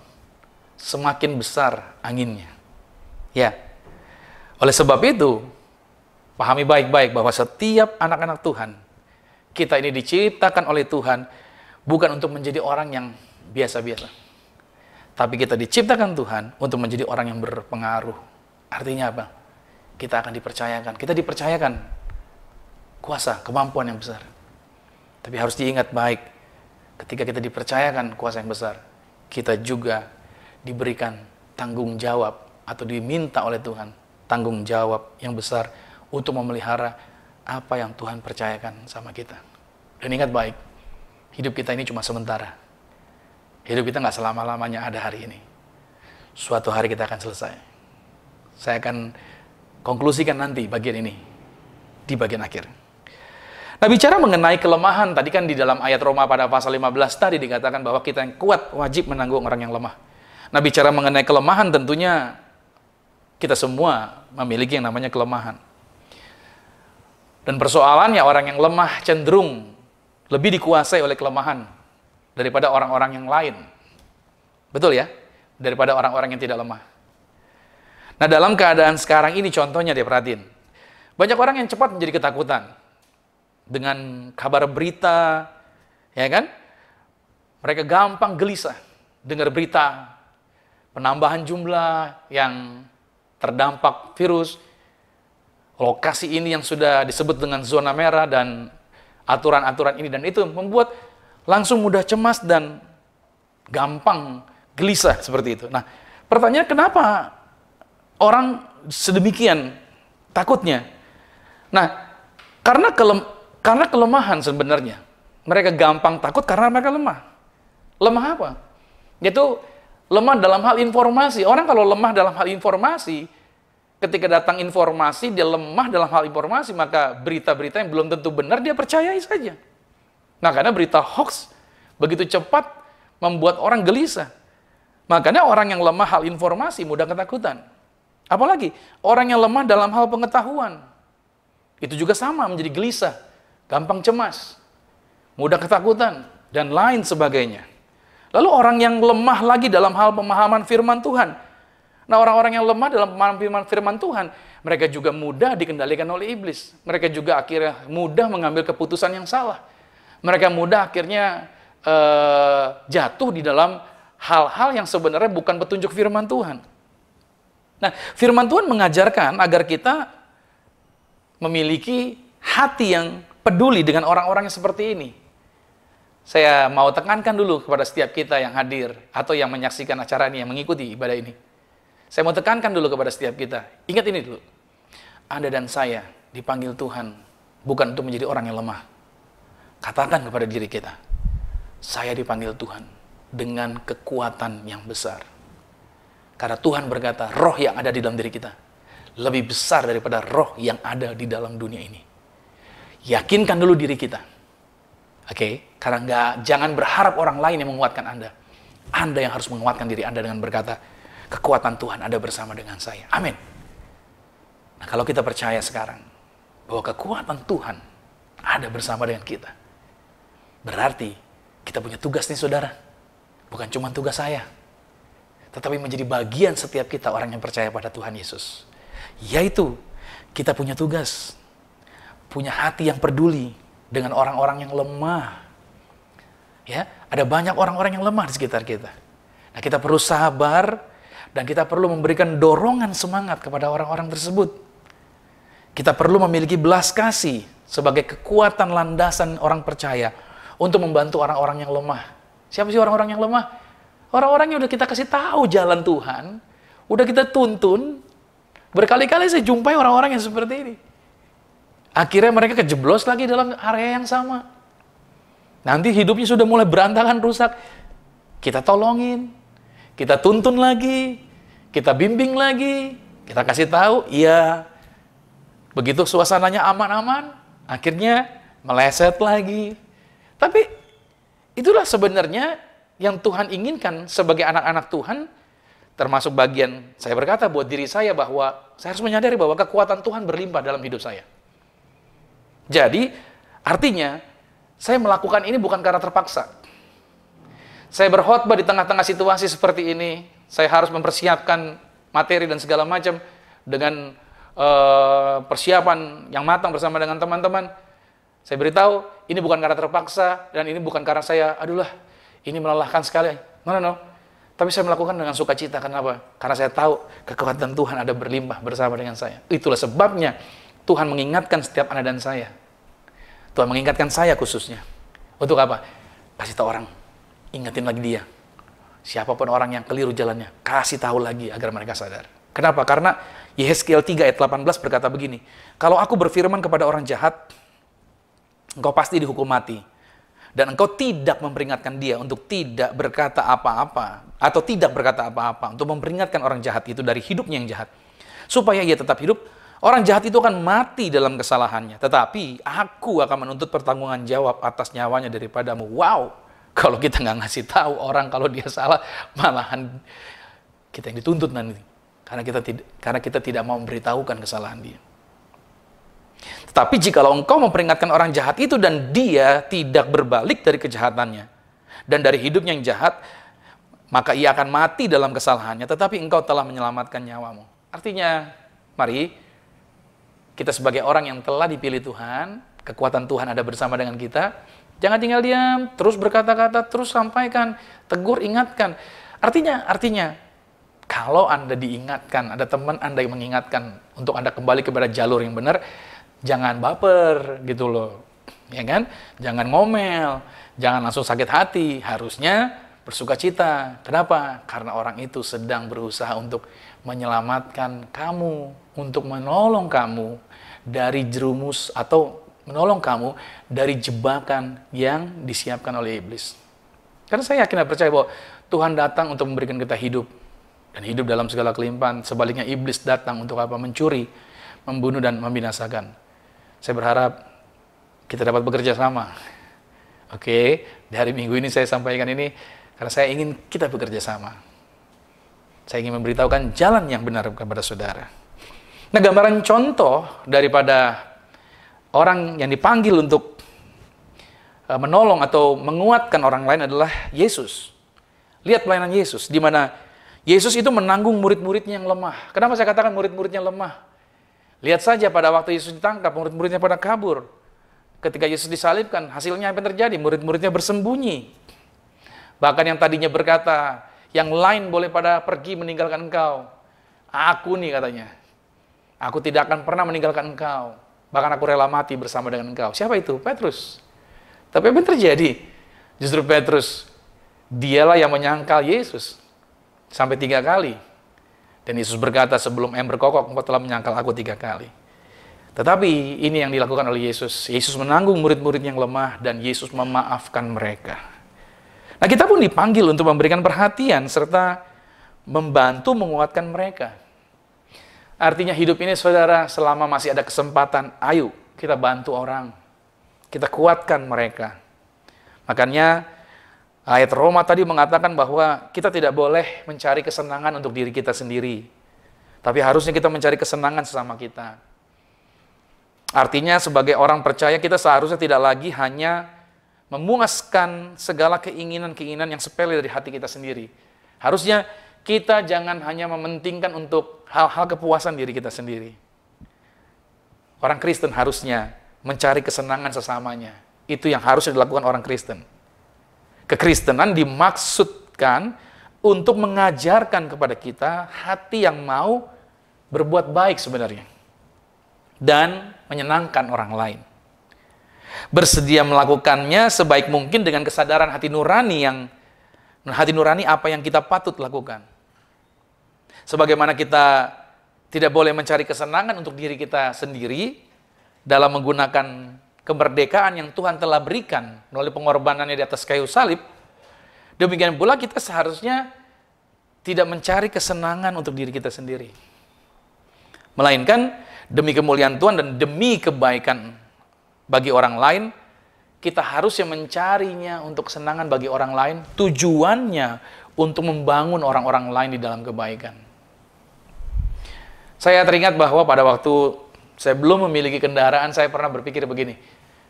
semakin besar anginnya. Ya, oleh sebab itu, pahami baik-baik bahwa setiap anak-anak Tuhan, kita ini diciptakan oleh Tuhan bukan untuk menjadi orang yang biasa-biasa. Tapi kita diciptakan Tuhan untuk menjadi orang yang berpengaruh. Artinya apa? Kita akan dipercayakan. Kita dipercayakan kuasa, kemampuan yang besar. Tapi harus diingat baik, ketika kita dipercayakan kuasa yang besar, kita juga diberikan tanggung jawab atau diminta oleh Tuhan tanggung jawab yang besar untuk memelihara apa yang Tuhan percayakan sama kita. Dan ingat baik, hidup kita ini cuma sementara. Hidup kita nggak selama-lamanya ada hari ini. Suatu hari kita akan selesai. Saya akan konklusikan nanti bagian ini di bagian akhir. Nah, bicara mengenai kelemahan, tadi kan di dalam ayat Roma pada pasal 15 tadi dikatakan bahwa kita yang kuat wajib menanggung orang yang lemah. Nah, bicara mengenai kelemahan, tentunya kita semua memiliki yang namanya kelemahan. Dan persoalannya orang yang lemah cenderung lebih dikuasai oleh kelemahan daripada orang-orang yang lain. Betul ya? Daripada orang-orang yang tidak lemah. Nah, dalam keadaan sekarang ini contohnya dia perhatiin. Banyak orang yang cepat menjadi ketakutan dengan kabar berita, ya kan? Mereka gampang gelisah dengar berita penambahan jumlah yang terdampak virus, lokasi ini yang sudah disebut dengan zona merah, dan aturan-aturan ini dan itu membuat langsung mudah cemas dan gampang gelisah seperti itu. Nah, pertanyaan kenapa orang sedemikian takutnya? Nah, karena kelemahan sebenarnya. Mereka gampang takut karena mereka lemah. Lemah apa? Yaitu lemah dalam hal informasi. Orang kalau lemah dalam hal informasi, ketika datang informasi, dia lemah dalam hal informasi, maka berita-berita yang belum tentu benar dia percayai saja. Nah, karena berita hoax begitu cepat membuat orang gelisah. Makanya orang yang lemah hal informasi mudah ketakutan. Apalagi orang yang lemah dalam hal pengetahuan. Itu juga sama, menjadi gelisah, gampang cemas, mudah ketakutan, dan lain sebagainya. Lalu orang yang lemah lagi dalam hal pemahaman firman Tuhan. Nah, orang-orang yang lemah dalam pemahaman firman Tuhan, mereka juga mudah dikendalikan oleh iblis. Mereka juga akhirnya mudah mengambil keputusan yang salah. Mereka mudah akhirnya jatuh di dalam hal-hal yang sebenarnya bukan petunjuk firman Tuhan. Nah, firman Tuhan mengajarkan agar kita memiliki hati yang peduli dengan orang-orang yang seperti ini. Saya mau tekankan dulu kepada setiap kita yang hadir atau yang menyaksikan acara ini, yang mengikuti ibadah ini. Saya mau tekankan dulu kepada setiap kita. Ingat ini dulu. Anda dan saya dipanggil Tuhan bukan untuk menjadi orang yang lemah. Katakan kepada diri kita, saya dipanggil Tuhan dengan kekuatan yang besar. Karena Tuhan berkata, roh yang ada di dalam diri kita lebih besar daripada roh yang ada di dalam dunia ini. Yakinkan dulu diri kita. Oke? Karena jangan berharap orang lain yang menguatkan Anda. Anda yang harus menguatkan diri Anda dengan berkata, kekuatan Tuhan ada bersama dengan saya. Amin. Nah, kalau kita percaya sekarang bahwa kekuatan Tuhan ada bersama dengan kita, berarti kita punya tugas nih saudara. Bukan cuma tugas saya, tetapi menjadi bagian setiap kita orang yang percaya pada Tuhan Yesus. Yaitu, kita punya tugas, punya hati yang peduli dengan orang-orang yang lemah. Ya, ada banyak orang-orang yang lemah di sekitar kita. Nah, kita perlu sabar dan kita perlu memberikan dorongan semangat kepada orang-orang tersebut. Kita perlu memiliki belas kasih sebagai kekuatan landasan orang percaya untuk membantu orang-orang yang lemah. Siapa sih orang-orang yang lemah? Orang-orang yang udah kita kasih tahu jalan Tuhan, udah kita tuntun. Berkali-kali saya jumpai orang-orang yang seperti ini. Akhirnya mereka kejeblos lagi dalam area yang sama. Nanti hidupnya sudah mulai berantakan, rusak. Kita tolongin, kita tuntun lagi, kita bimbing lagi, kita kasih tahu, iya. Begitu suasananya aman-aman, akhirnya meleset lagi. Tapi itulah sebenarnya yang Tuhan inginkan sebagai anak-anak Tuhan, termasuk bagian saya berkata buat diri saya bahwa saya harus menyadari bahwa kekuatan Tuhan berlimpah dalam hidup saya. Jadi, artinya saya melakukan ini bukan karena terpaksa. Saya berkhotbah di tengah-tengah situasi seperti ini, saya harus mempersiapkan materi dan segala macam dengan persiapan yang matang bersama dengan teman-teman. Saya beritahu, ini bukan karena terpaksa, dan ini bukan karena saya, ini melelahkan sekali. No. Tapi saya melakukan dengan sukacita. Kenapa? Karena saya tahu kekuatan Tuhan ada berlimpah bersama dengan saya. Itulah sebabnya Tuhan mengingatkan setiap Anda dan saya. Tuhan mengingatkan saya khususnya. Untuk apa? Kasih tahu orang. Ingatin lagi dia. Siapapun orang yang keliru jalannya, kasih tahu lagi agar mereka sadar. Kenapa? Karena Yehezkiel 3 ayat 18 berkata begini, kalau aku berfirman kepada orang jahat, engkau pasti dihukum mati. Dan engkau tidak memperingatkan dia untuk tidak berkata apa-apa, atau tidak berkata apa-apa, untuk memperingatkan orang jahat itu dari hidupnya yang jahat. Supaya ia tetap hidup, orang jahat itu akan mati dalam kesalahannya. Tetapi aku akan menuntut pertanggungan jawab atas nyawanya daripadamu. Wow, kalau kita nggak ngasih tahu orang kalau dia salah, malahan kita yang dituntut nanti. Karena kita tidak mau memberitahukan kesalahan dia. Tetapi jikalau engkau memperingatkan orang jahat itu dan dia tidak berbalik dari kejahatannya dan dari hidupnya yang jahat, maka ia akan mati dalam kesalahannya, tetapi engkau telah menyelamatkan nyawamu. Artinya, mari kita sebagai orang yang telah dipilih Tuhan, kekuatan Tuhan ada bersama dengan kita, jangan tinggal diam, terus berkata-kata, terus sampaikan, tegur, ingatkan. Artinya, kalau Anda diingatkan, ada teman Anda yang mengingatkan untuk Anda kembali kepada jalur yang benar, jangan baper gitu loh, ya kan? Jangan ngomel, jangan langsung sakit hati. Harusnya bersukacita. Kenapa? Karena orang itu sedang berusaha untuk menyelamatkan kamu, untuk menolong kamu dari jerumus atau menolong kamu dari jebakan yang disiapkan oleh iblis. Karena saya yakin dan percaya bahwa Tuhan datang untuk memberikan kita hidup dan hidup dalam segala kelimpahan. Sebaliknya iblis datang untuk apa? Mencuri, membunuh, dan membinasakan. Saya berharap kita dapat bekerja sama. Oke, di hari Minggu ini saya sampaikan ini karena saya ingin kita bekerja sama. Saya ingin memberitahukan jalan yang benar kepada saudara. Nah, gambaran contoh daripada orang yang dipanggil untuk menolong atau menguatkan orang lain adalah Yesus. Lihat pelayanan Yesus, di mana Yesus itu menanggung murid-muridnya yang lemah. Kenapa saya katakan murid-muridnya lemah? Lihat saja pada waktu Yesus ditangkap, murid-muridnya pada kabur. Ketika Yesus disalibkan, hasilnya apa yang terjadi? Murid-muridnya bersembunyi. Bahkan yang tadinya berkata, yang lain boleh pada pergi meninggalkan engkau. Aku nih katanya, aku tidak akan pernah meninggalkan engkau. Bahkan aku rela mati bersama dengan engkau. Siapa itu? Petrus. Tapi apa yang terjadi? Justru Petrus, dialah yang menyangkal Yesus sampai 3 kali. Dan Yesus berkata, sebelum berkokok, engkau telah menyangkal aku 3 kali. Tetapi ini yang dilakukan oleh Yesus. Yesus menanggung murid-murid yang lemah dan Yesus memaafkan mereka. Nah, kita pun dipanggil untuk memberikan perhatian serta membantu menguatkan mereka. Artinya hidup ini saudara, selama masih ada kesempatan, ayo kita bantu orang. Kita kuatkan mereka. Makanya ayat Roma tadi mengatakan bahwa kita tidak boleh mencari kesenangan untuk diri kita sendiri. Tapi harusnya kita mencari kesenangan sesama kita. Artinya sebagai orang percaya kita seharusnya tidak lagi hanya memuaskan segala keinginan-keinginan yang sepele dari hati kita sendiri. Harusnya kita jangan hanya mementingkan untuk hal-hal kepuasan diri kita sendiri. Orang Kristen harusnya mencari kesenangan sesamanya. Itu yang harus dilakukan orang Kristen. Kekristenan dimaksudkan untuk mengajarkan kepada kita hati yang mau berbuat baik sebenarnya. Dan menyenangkan orang lain. Bersedia melakukannya sebaik mungkin dengan kesadaran hati nurani apa yang kita patut lakukan. Sebagaimana kita tidak boleh mencari kesenangan untuk diri kita sendiri dalam menggunakan kemerdekaan yang Tuhan telah berikan melalui pengorbanannya di atas kayu salib, demikian pula kita seharusnya tidak mencari kesenangan untuk diri kita sendiri. Melainkan demi kemuliaan Tuhan dan demi kebaikan bagi orang lain, kita harusnya mencarinya untuk kesenangan bagi orang lain, tujuannya untuk membangun orang-orang lain di dalam kebaikan. Saya teringat bahwa pada waktu saya belum memiliki kendaraan, saya pernah berpikir begini,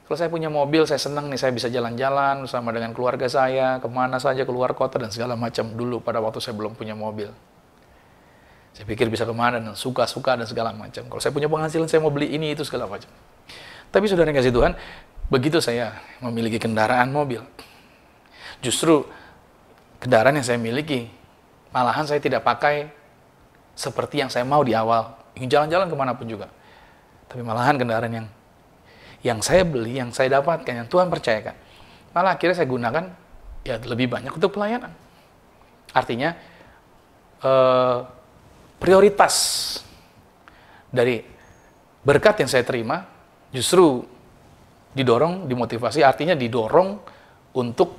kalau saya punya mobil, saya senang nih, saya bisa jalan-jalan bersama dengan keluarga saya, kemana saja, keluar kota dan segala macam dulu pada waktu saya belum punya mobil. Saya pikir bisa kemana dan suka-suka dan segala macam. Kalau saya punya penghasilan, saya mau beli ini, itu, segala macam. Tapi saudara yang kasih Tuhan, begitu saya memiliki kendaraan mobil, justru kendaraan yang saya miliki, malahan saya tidak pakai seperti yang saya mau di awal. Ingin jalan-jalan kemanapun juga. Tapi malahan kendaraan yang saya beli, yang saya dapatkan, yang Tuhan percayakan, malah akhirnya saya gunakan ya lebih banyak untuk pelayanan. Artinya, prioritas dari berkat yang saya terima justru didorong, dimotivasi, artinya didorong untuk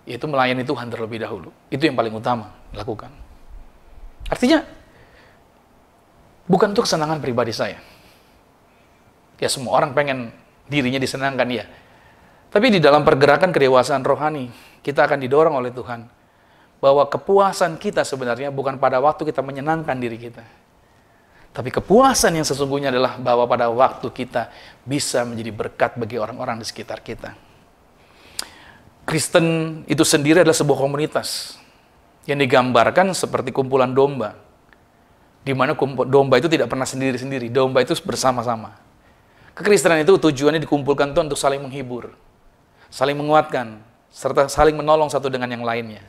yaitu melayani Tuhan terlebih dahulu. Itu yang paling utama dilakukan. Artinya bukan untuk kesenangan pribadi saya. Ya semua orang pengen dirinya disenangkan ya. Tapi di dalam pergerakan kedewasaan rohani, kita akan didorong oleh Tuhan bahwa kepuasan kita sebenarnya bukan pada waktu kita menyenangkan diri kita. Tapi kepuasan yang sesungguhnya adalah bahwa pada waktu kita bisa menjadi berkat bagi orang-orang di sekitar kita. Kristen itu sendiri adalah sebuah komunitas yang digambarkan seperti kumpulan domba. Di mana domba itu tidak pernah sendiri-sendiri, domba itu bersama-sama. Kekristenan itu tujuannya dikumpulkan Tuhan untuk saling menghibur, saling menguatkan, serta saling menolong satu dengan yang lainnya.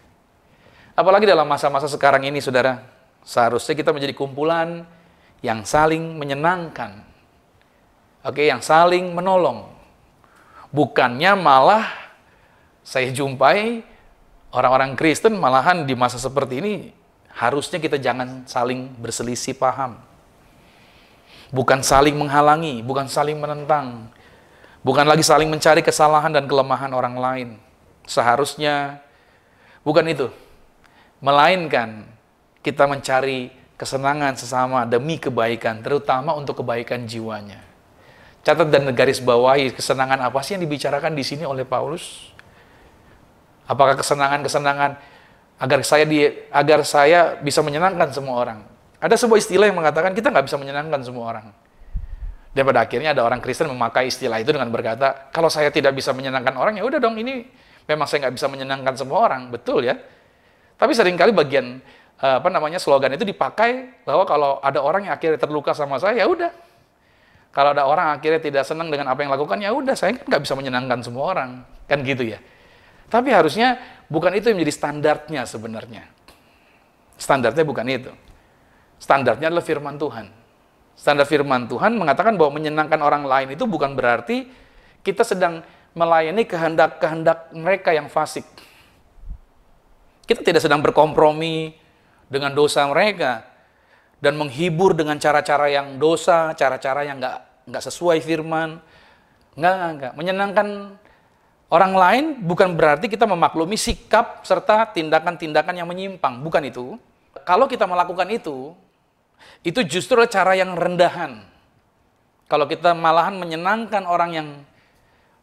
Apalagi dalam masa-masa sekarang ini, saudara, seharusnya kita menjadi kumpulan yang saling menyenangkan, yang saling menolong. Bukannya malah saya jumpai orang-orang Kristen malahan di masa seperti ini, harusnya kita jangan saling berselisih paham. Bukan saling menghalangi, bukan saling menentang, bukan lagi saling mencari kesalahan dan kelemahan orang lain. Seharusnya bukan itu, melainkan kita mencari kesenangan sesama demi kebaikan, terutama untuk kebaikan jiwanya. Catat dan garis bawahi, kesenangan apa sih yang dibicarakan di sini oleh Paulus? Apakah kesenangan-kesenangan agar saya bisa menyenangkan semua orang? Ada sebuah istilah yang mengatakan kita nggak bisa menyenangkan semua orang. Dan pada akhirnya ada orang Kristen memakai istilah itu dengan berkata, kalau saya tidak bisa menyenangkan orang, ya udah dong, ini memang saya nggak bisa menyenangkan semua orang. Betul ya. Tapi seringkali bagian slogan itu dipakai bahwa kalau ada orang yang akhirnya terluka sama saya, ya udah. Kalau ada orang akhirnya tidak senang dengan apa yang lakukan, ya udah, saya kan nggak bisa menyenangkan semua orang, kan gitu ya. Tapi harusnya bukan itu yang menjadi standarnya sebenarnya. Standarnya bukan itu. Standarnya adalah firman Tuhan. Standar firman Tuhan mengatakan bahwa menyenangkan orang lain itu bukan berarti kita sedang melayani kehendak-kehendak mereka yang fasik. Kita tidak sedang berkompromi dengan dosa mereka dan menghibur dengan cara-cara yang dosa, cara-cara yang nggak sesuai firman. Enggak. Menyenangkan orang lain bukan berarti kita memaklumi sikap serta tindakan-tindakan yang menyimpang. Bukan itu. Kalau kita melakukan itu justru cara yang rendahan. Kalau kita malahan menyenangkan orang yang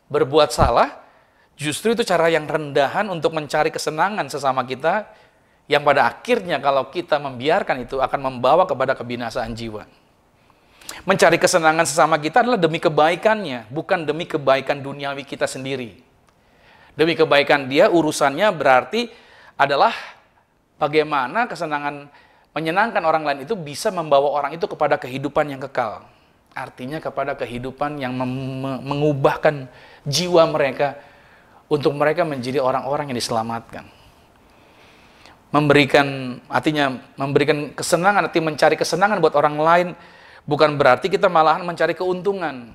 berbuat salah, justru itu cara yang rendahan untuk mencari kesenangan sesama kita, yang pada akhirnya kalau kita membiarkan itu akan membawa kepada kebinasaan jiwa. Mencari kesenangan sesama kita adalah demi kebaikannya, bukan demi kebaikan duniawi kita sendiri. Demi kebaikan dia, urusannya berarti adalah bagaimana kesenangan menyenangkan orang lain itu bisa membawa orang itu kepada kehidupan yang kekal. Artinya kepada kehidupan yang mengubahkan jiwa mereka untuk mereka menjadi orang-orang yang diselamatkan. Memberikan kesenangan, arti mencari kesenangan buat orang lain bukan berarti kita malahan mencari keuntungan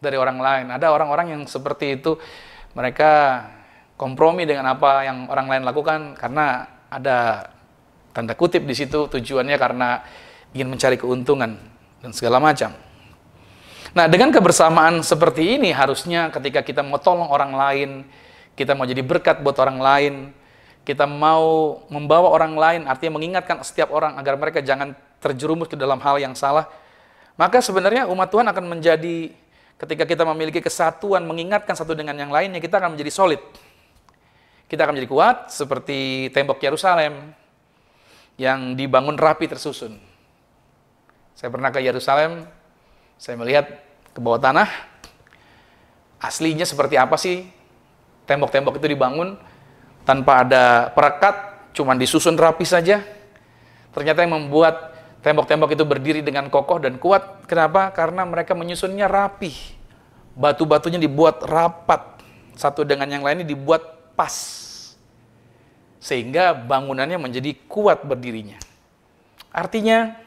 dari orang lain. Ada orang-orang yang seperti itu, mereka kompromi dengan apa yang orang lain lakukan karena ada tanda kutip di situ, tujuannya karena ingin mencari keuntungan dan segala macam. Nah, dengan kebersamaan seperti ini harusnya ketika kita mau tolong orang lain, kita mau jadi berkat buat orang lain, kita mau membawa orang lain, artinya mengingatkan setiap orang agar mereka jangan terjerumus ke dalam hal yang salah, maka sebenarnya umat Tuhan akan menjadi, ketika kita memiliki kesatuan, mengingatkan satu dengan yang lainnya, kita akan menjadi solid. Kita akan menjadi kuat seperti tembok Yerusalem yang dibangun rapi tersusun. Saya pernah ke Yerusalem, saya melihat ke bawah tanah, aslinya seperti apa sih tembok-tembok itu dibangun tanpa ada perekat, cuma disusun rapi saja. Ternyata yang membuat tembok-tembok itu berdiri dengan kokoh dan kuat, kenapa? Karena mereka menyusunnya rapi. Batu-batunya dibuat rapat, satu dengan yang lainnya dibuat pas, sehingga bangunannya menjadi kuat berdirinya. Artinya,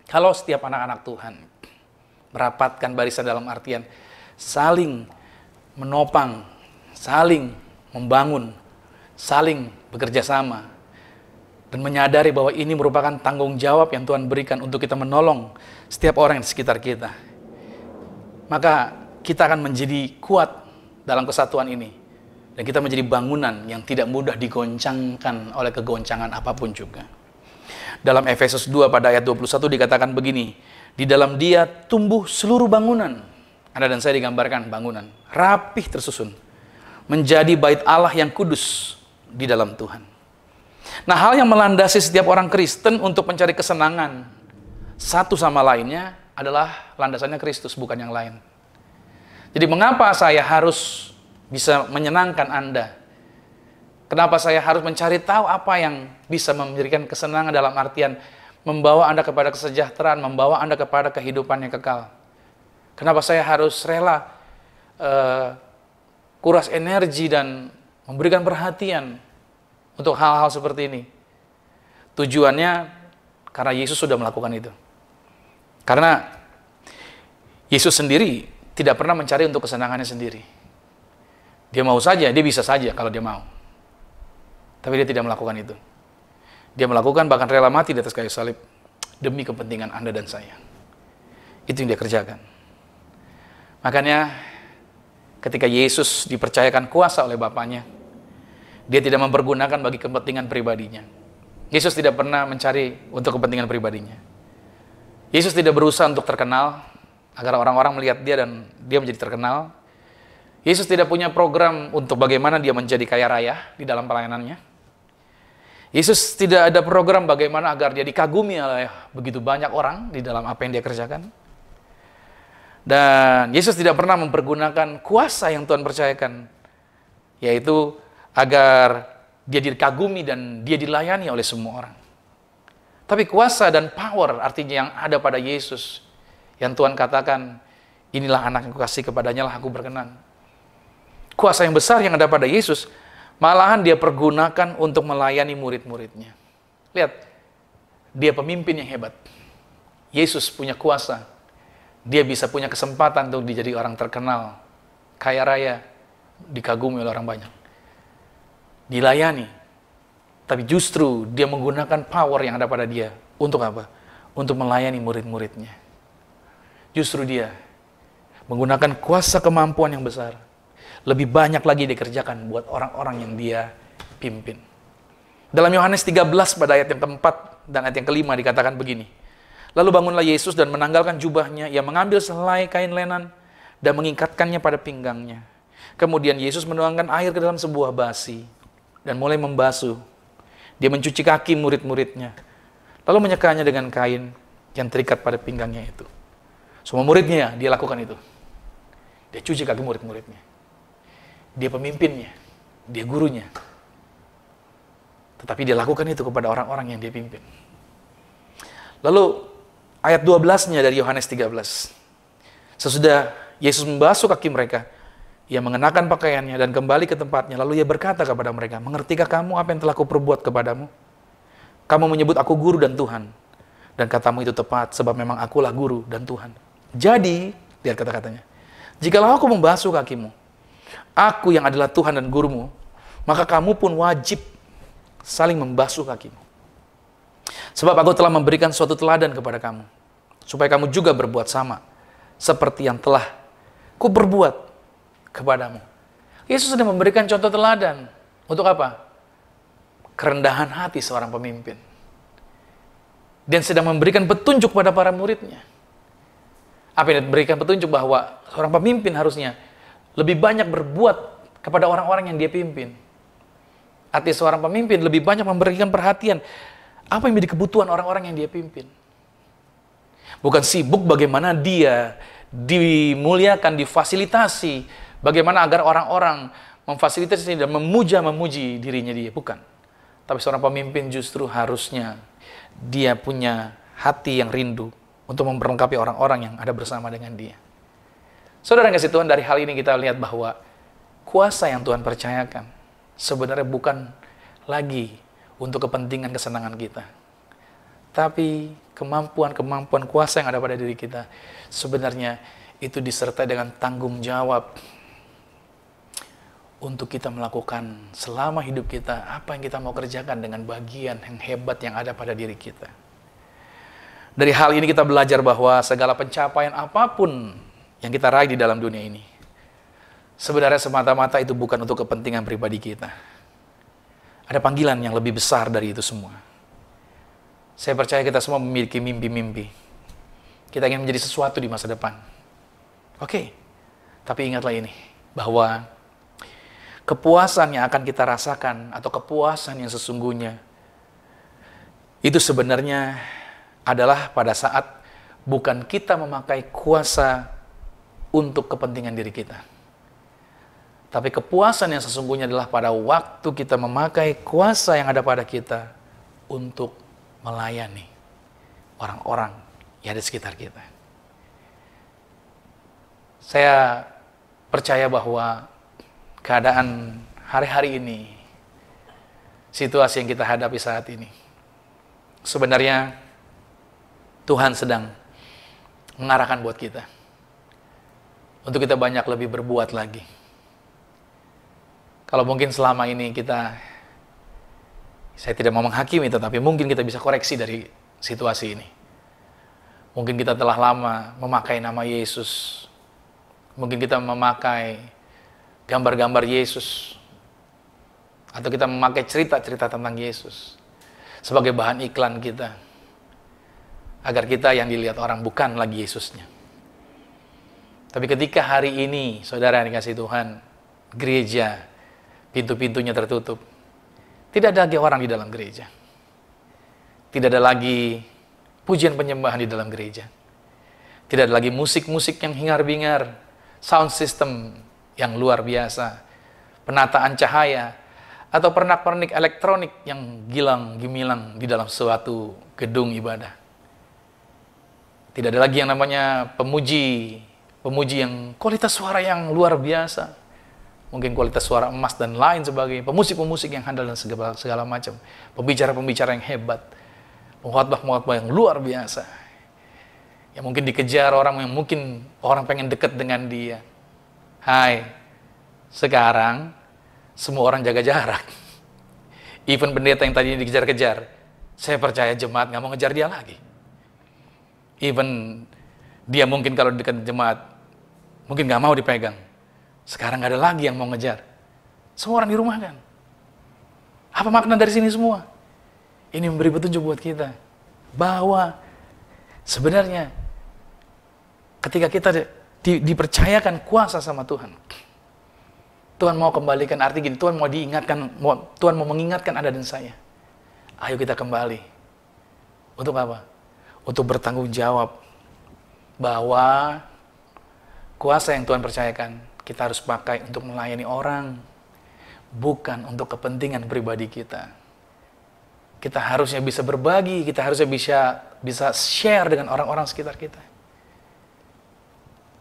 kalau setiap anak-anak Tuhan merapatkan barisan dalam artian saling menopang, saling membangun, saling bekerja sama, dan menyadari bahwa ini merupakan tanggung jawab yang Tuhan berikan untuk kita menolong setiap orang di sekitar kita, maka kita akan menjadi kuat dalam kesatuan ini, dan kita menjadi bangunan yang tidak mudah digoncangkan oleh kegoncangan apapun juga. Dalam Efesus 2 pada ayat 21 dikatakan begini, di dalam dia tumbuh seluruh bangunan. Anda dan saya digambarkan bangunan, rapih tersusun, menjadi bait Allah yang kudus di dalam Tuhan. Nah, hal yang melandasi setiap orang Kristen untuk mencari kesenangan satu sama lainnya adalah landasannya Kristus, bukan yang lain. Jadi mengapa saya harus bisa menyenangkan Anda? Kenapa saya harus mencari tahu apa yang bisa memberikan kesenangan dalam artian membawa Anda kepada kesejahteraan, membawa Anda kepada kehidupan yang kekal? Kenapa saya harus rela kuras energi dan memberikan perhatian untuk hal-hal seperti ini? Tujuannya karena Yesus sudah melakukan itu. Karena Yesus sendiri tidak pernah mencari untuk kesenangannya sendiri. Dia mau saja, dia bisa saja kalau dia mau. Tapi dia tidak melakukan itu. Dia melakukan bahkan rela mati di atas kayu salib demi kepentingan Anda dan saya. Itu yang dia kerjakan. Makanya ketika Yesus dipercayakan kuasa oleh Bapaknya, dia tidak mempergunakan bagi kepentingan pribadinya. Yesus tidak pernah mencari untuk kepentingan pribadinya. Yesus tidak berusaha untuk terkenal, agar orang-orang melihat dia dan dia menjadi terkenal. Yesus tidak punya program untuk bagaimana dia menjadi kaya raya di dalam pelayanannya. Yesus tidak ada program bagaimana agar dia dikagumi oleh begitu banyak orang di dalam apa yang dia kerjakan. Dan Yesus tidak pernah mempergunakan kuasa yang Tuhan percayakan, yaitu agar dia dikagumi dan dia dilayani oleh semua orang. Tapi kuasa dan power artinya yang ada pada Yesus, yang Tuhan katakan, inilah anak yang kukasih, kepadanya lah aku berkenan. Kuasa yang besar yang ada pada Yesus, malahan dia pergunakan untuk melayani murid-muridnya. Lihat, dia pemimpin yang hebat. Yesus punya kuasa. Dia bisa punya kesempatan untuk menjadi orang terkenal, kaya raya, dikagumi oleh orang banyak. Dilayani. Tapi justru dia menggunakan power yang ada pada dia. Untuk apa? Untuk melayani murid-muridnya. Justru dia menggunakan kuasa kemampuan yang besar. Lebih banyak lagi dikerjakan buat orang-orang yang dia pimpin. Dalam Yohanes 13 pada ayat yang keempat dan ayat yang kelima dikatakan begini. Lalu bangunlah Yesus dan menanggalkan jubahnya. Ia mengambil sehelai kain lenan dan mengikatkannya pada pinggangnya. Kemudian Yesus menuangkan air ke dalam sebuah basi dan mulai membasuh. Dia mencuci kaki murid-muridnya. Lalu menyekanya dengan kain yang terikat pada pinggangnya itu. Semua muridnya dia lakukan itu. Dia cuci kaki murid-muridnya. Dia pemimpinnya. Dia gurunya. Tetapi dia lakukan itu kepada orang-orang yang dia pimpin. Lalu ayat 12-nya dari Yohanes 13. Sesudah Yesus membasuh kaki mereka, ia mengenakan pakaiannya dan kembali ke tempatnya. Lalu ia berkata kepada mereka, mengertikah kamu apa yang telah kuperbuat kepadamu? Kamu menyebut aku guru dan Tuhan. Dan katamu itu tepat, sebab memang akulah guru dan Tuhan. Jadi, lihat kata-katanya, jikalau aku membasuh kakimu, aku yang adalah Tuhan dan gurumu, maka kamu pun wajib saling membasuh kakimu. Sebab aku telah memberikan suatu teladan kepada kamu, supaya kamu juga berbuat sama, seperti yang telah kuperbuat kepadamu. Yesus sudah memberikan contoh teladan. Untuk apa? Kerendahan hati seorang pemimpin. Dan sedang memberikan petunjuk pada para muridnya. Apa yang diberikan petunjuk bahwa seorang pemimpin harusnya lebih banyak berbuat kepada orang-orang yang dia pimpin. Artinya seorang pemimpin lebih banyak memberikan perhatian apa yang menjadi kebutuhan orang-orang yang dia pimpin. Bukan sibuk bagaimana dia dimuliakan, difasilitasi, bagaimana agar orang-orang memfasilitasi dan memuji dirinya dia. Bukan. Tapi seorang pemimpin justru harusnya dia punya hati yang rindu untuk memperlengkapi orang-orang yang ada bersama dengan dia. Saudara yang kasih Tuhan, dari hal ini kita lihat bahwa kuasa yang Tuhan percayakan sebenarnya bukan lagi untuk kepentingan kesenangan kita. Tapi kemampuan-kemampuan kuasa yang ada pada diri kita sebenarnya itu disertai dengan tanggung jawab untuk kita melakukan selama hidup kita apa yang kita mau kerjakan dengan bagian yang hebat yang ada pada diri kita. Dari hal ini kita belajar bahwa segala pencapaian apapun yang kita raih di dalam dunia ini sebenarnya semata-mata itu bukan untuk kepentingan pribadi kita. Ada panggilan yang lebih besar dari itu semua. Saya percaya kita semua memiliki mimpi-mimpi. Kita ingin menjadi sesuatu di masa depan. Oke, tapi ingatlah ini, bahwa kepuasan yang akan kita rasakan atau kepuasan yang sesungguhnya itu sebenarnya adalah pada saat bukan kita memakai kuasa untuk kepentingan diri kita. Tapi kepuasan yang sesungguhnya adalah pada waktu kita memakai kuasa yang ada pada kita untuk melayani orang-orang yang ada di sekitar kita. Saya percaya bahwa keadaan hari-hari ini, situasi yang kita hadapi saat ini, sebenarnya Tuhan sedang mengarahkan buat kita. Untuk kita banyak lebih berbuat lagi. Kalau mungkin selama ini saya tidak mau menghakimi, tetapi mungkin kita bisa koreksi dari situasi ini. Mungkin kita telah lama memakai nama Yesus. Mungkin kita memakai gambar-gambar Yesus. Atau kita memakai cerita-cerita tentang Yesus. sebagai bahan iklan kita. Agar kita yang dilihat orang bukan lagi Yesusnya. Tapi ketika hari ini, saudara yang dikasihi Tuhan, gereja, pintu-pintunya tertutup. Tidak ada lagi orang di dalam gereja. Tidak ada lagi pujian penyembahan di dalam gereja. Tidak ada lagi musik-musik yang hingar-bingar, sound system yang luar biasa, penataan cahaya, atau pernak-pernik elektronik yang gilang gemilang di dalam suatu gedung ibadah. Tidak ada lagi yang namanya pemuji yang kualitas suara yang luar biasa. Mungkin kualitas suara emas dan lain sebagainya. Pemusik-pemusik yang handal dan segala macam. Pembicara-pembicara yang hebat. Pengkhotbah-pengkhotbah yang luar biasa. Yang mungkin dikejar orang yang mungkin orang pengen dekat dengan dia. Hai, sekarang semua orang jaga jarak. Even pendeta yang tadinya dikejar-kejar, saya percaya jemaat nggak mau ngejar dia lagi. Even dia mungkin kalau dekat jemaat, mungkin nggak mau dipegang. Sekarang nggak ada lagi yang mau ngejar. Semua orang di rumah kan. Apa makna dari sini semua? Ini memberi petunjuk buat kita. Bahwa sebenarnya ketika kita dipercayakan kuasa sama Tuhan, Tuhan mau kembalikan, arti gini, Tuhan mau diingatkan, Tuhan mau mengingatkan Anda dan saya. Ayo kita kembali. Untuk apa? Untuk bertanggung jawab bahwa kuasa yang Tuhan percayakan kita harus pakai untuk melayani orang, bukan untuk kepentingan pribadi kita. Kita harusnya bisa berbagi, kita harusnya bisa share dengan orang-orang sekitar kita.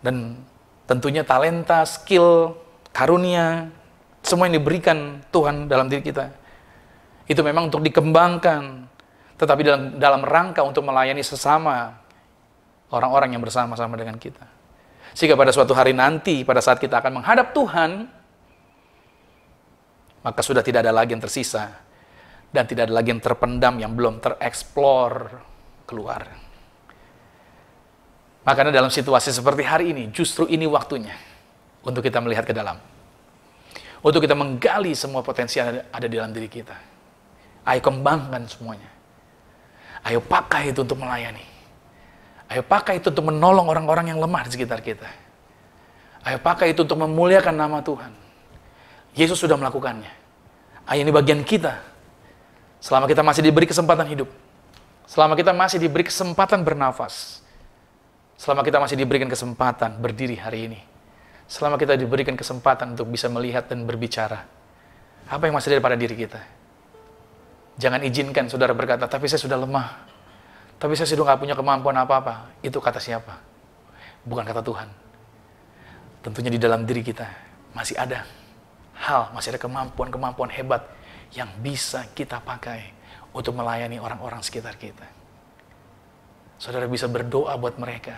Dan tentunya talenta, skill, karunia, semua yang diberikan Tuhan dalam diri kita, itu memang untuk dikembangkan, tetapi dalam rangka untuk melayani sesama orang-orang yang bersama-sama dengan kita. Sehingga pada suatu hari nanti, pada saat kita akan menghadap Tuhan, maka sudah tidak ada lagi yang tersisa, dan tidak ada lagi yang terpendam, yang belum tereksplor keluar. Makanya dalam situasi seperti hari ini, justru ini waktunya untuk kita melihat ke dalam. Untuk kita menggali semua potensi yang ada di dalam diri kita. Ayo kembangkan semuanya. Ayo pakai itu untuk melayani. Ayo pakai itu untuk menolong orang-orang yang lemah di sekitar kita. Ayo pakai itu untuk memuliakan nama Tuhan. Yesus sudah melakukannya. Ayo ini bagian kita. Selama kita masih diberi kesempatan hidup. Selama kita masih diberi kesempatan bernafas. Selama kita masih diberikan kesempatan berdiri hari ini. Selama kita diberikan kesempatan untuk bisa melihat dan berbicara. Apa yang masih ada pada diri kita? Jangan izinkan saudara berkata, tapi saya sudah lemah. Tapi saya sudah nggak punya kemampuan apa-apa. Itu kata siapa? Bukan kata Tuhan. Tentunya di dalam diri kita masih ada hal, masih ada kemampuan-kemampuan hebat yang bisa kita pakai untuk melayani orang-orang sekitar kita. Saudara bisa berdoa buat mereka.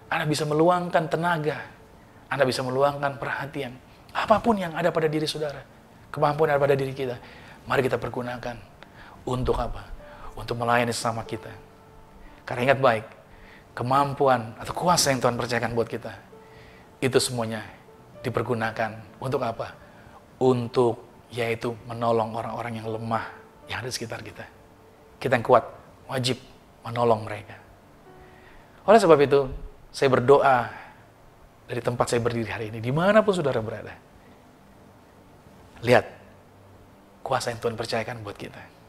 Anda bisa meluangkan tenaga. Anda bisa meluangkan perhatian. Apapun yang ada pada diri saudara. Kemampuan yang ada pada diri kita. Mari kita pergunakan. Untuk apa? Untuk melayani sesama kita. Karena ingat baik, kemampuan atau kuasa yang Tuhan percayakan buat kita, itu semuanya dipergunakan. Untuk apa? Untuk yaitu menolong orang-orang yang lemah yang ada di sekitar kita. Kita yang kuat, wajib menolong mereka. Oleh sebab itu, saya berdoa dari tempat saya berdiri hari ini, dimanapun saudara berada. Lihat, kuasa yang Tuhan percayakan buat kita.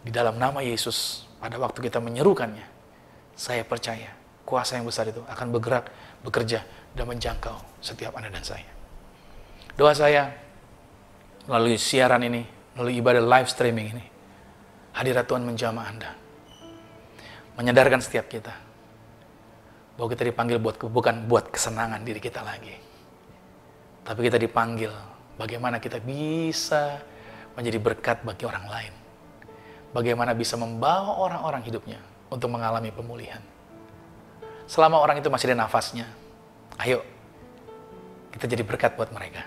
Di dalam nama Yesus, pada waktu kita menyerukannya, saya percaya kuasa yang besar itu akan bergerak, bekerja, dan menjangkau setiap Anda dan saya. Doa saya, melalui siaran ini, melalui ibadah live streaming ini, hadirat Tuhan menjamah Anda. Menyadarkan setiap kita, bahwa kita dipanggil bukan buat kesenangan diri kita lagi. Tapi kita dipanggil, bagaimana kita bisa menjadi berkat bagi orang lain. Bagaimana bisa membawa orang-orang hidupnya untuk mengalami pemulihan. Selama orang itu masih ada nafasnya, ayo kita jadi berkat buat mereka.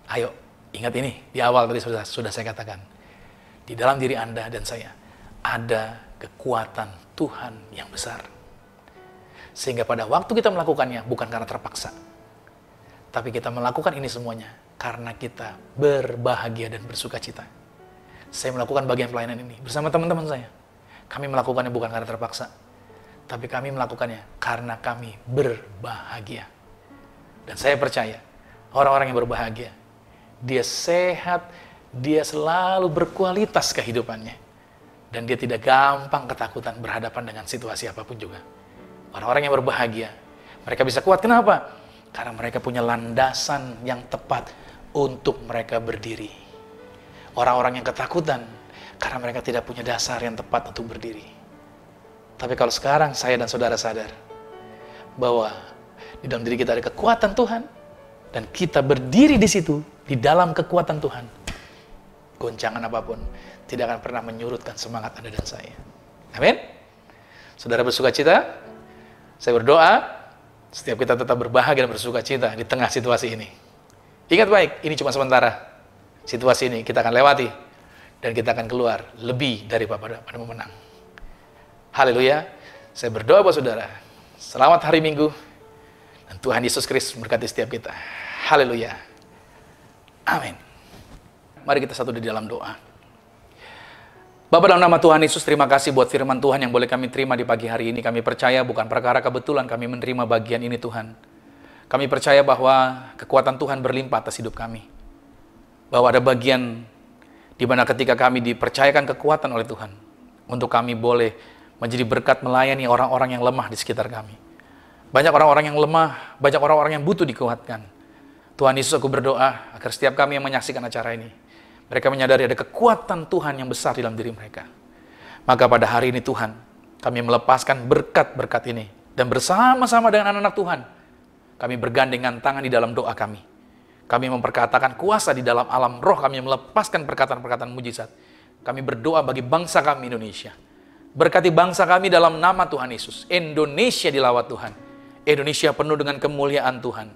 Ayo, ingat ini, di awal tadi sudah saya katakan. Di dalam diri Anda dan saya, ada kekuatan Tuhan yang besar. Sehingga pada waktu kita melakukannya, bukan karena terpaksa. Tapi kita melakukan ini semuanya, karena kita berbahagia dan bersuka cita. Saya melakukan bagian pelayanan ini bersama teman-teman saya. Kami melakukannya bukan karena terpaksa, tapi kami melakukannya karena kami berbahagia. Dan saya percaya, orang-orang yang berbahagia, dia sehat, dia selalu berkualitas kehidupannya. Dan dia tidak gampang ketakutan berhadapan dengan situasi apapun juga. Orang-orang yang berbahagia, mereka bisa kuat. Kenapa? Karena mereka punya landasan yang tepat untuk mereka berdiri. Orang-orang yang ketakutan, karena mereka tidak punya dasar yang tepat untuk berdiri. Tapi kalau sekarang saya dan saudara sadar bahwa di dalam diri kita ada kekuatan Tuhan, dan kita berdiri di situ, di dalam kekuatan Tuhan, goncangan apapun tidak akan pernah menyurutkan semangat Anda dan saya. Amin. Saudara bersuka cita, saya berdoa setiap kita tetap berbahagia dan bersuka cita di tengah situasi ini. Ingat baik, ini cuma sementara. Situasi ini kita akan lewati dan kita akan keluar lebih daripada memenang. Haleluya. Saya berdoa buat saudara, selamat hari Minggu, dan Tuhan Yesus Kristus memberkati setiap kita. Haleluya. Amin. Mari kita satu di dalam doa. Bapa, dalam nama Tuhan Yesus, terima kasih buat firman Tuhan yang boleh kami terima di pagi hari ini. Kami percaya bukan perkara kebetulan kami menerima bagian ini, Tuhan. Kami percaya bahwa kekuatan Tuhan berlimpah atas hidup kami. Bahwa ada bagian di mana ketika kami dipercayakan kekuatan oleh Tuhan, untuk kami boleh menjadi berkat melayani orang-orang yang lemah di sekitar kami. Banyak orang-orang yang lemah, banyak orang-orang yang butuh dikuatkan. Tuhan Yesus, aku berdoa agar setiap kami yang menyaksikan acara ini, mereka menyadari ada kekuatan Tuhan yang besar dalam diri mereka. Maka pada hari ini Tuhan, kami melepaskan berkat-berkat ini. Dan bersama-sama dengan anak-anak Tuhan, kami bergandengan tangan di dalam doa kami. Kami memperkatakan kuasa di dalam alam roh, kami melepaskan perkataan-perkataan mujizat. Kami berdoa bagi bangsa kami Indonesia. Berkati bangsa kami dalam nama Tuhan Yesus. Indonesia dilawat Tuhan. Indonesia penuh dengan kemuliaan Tuhan.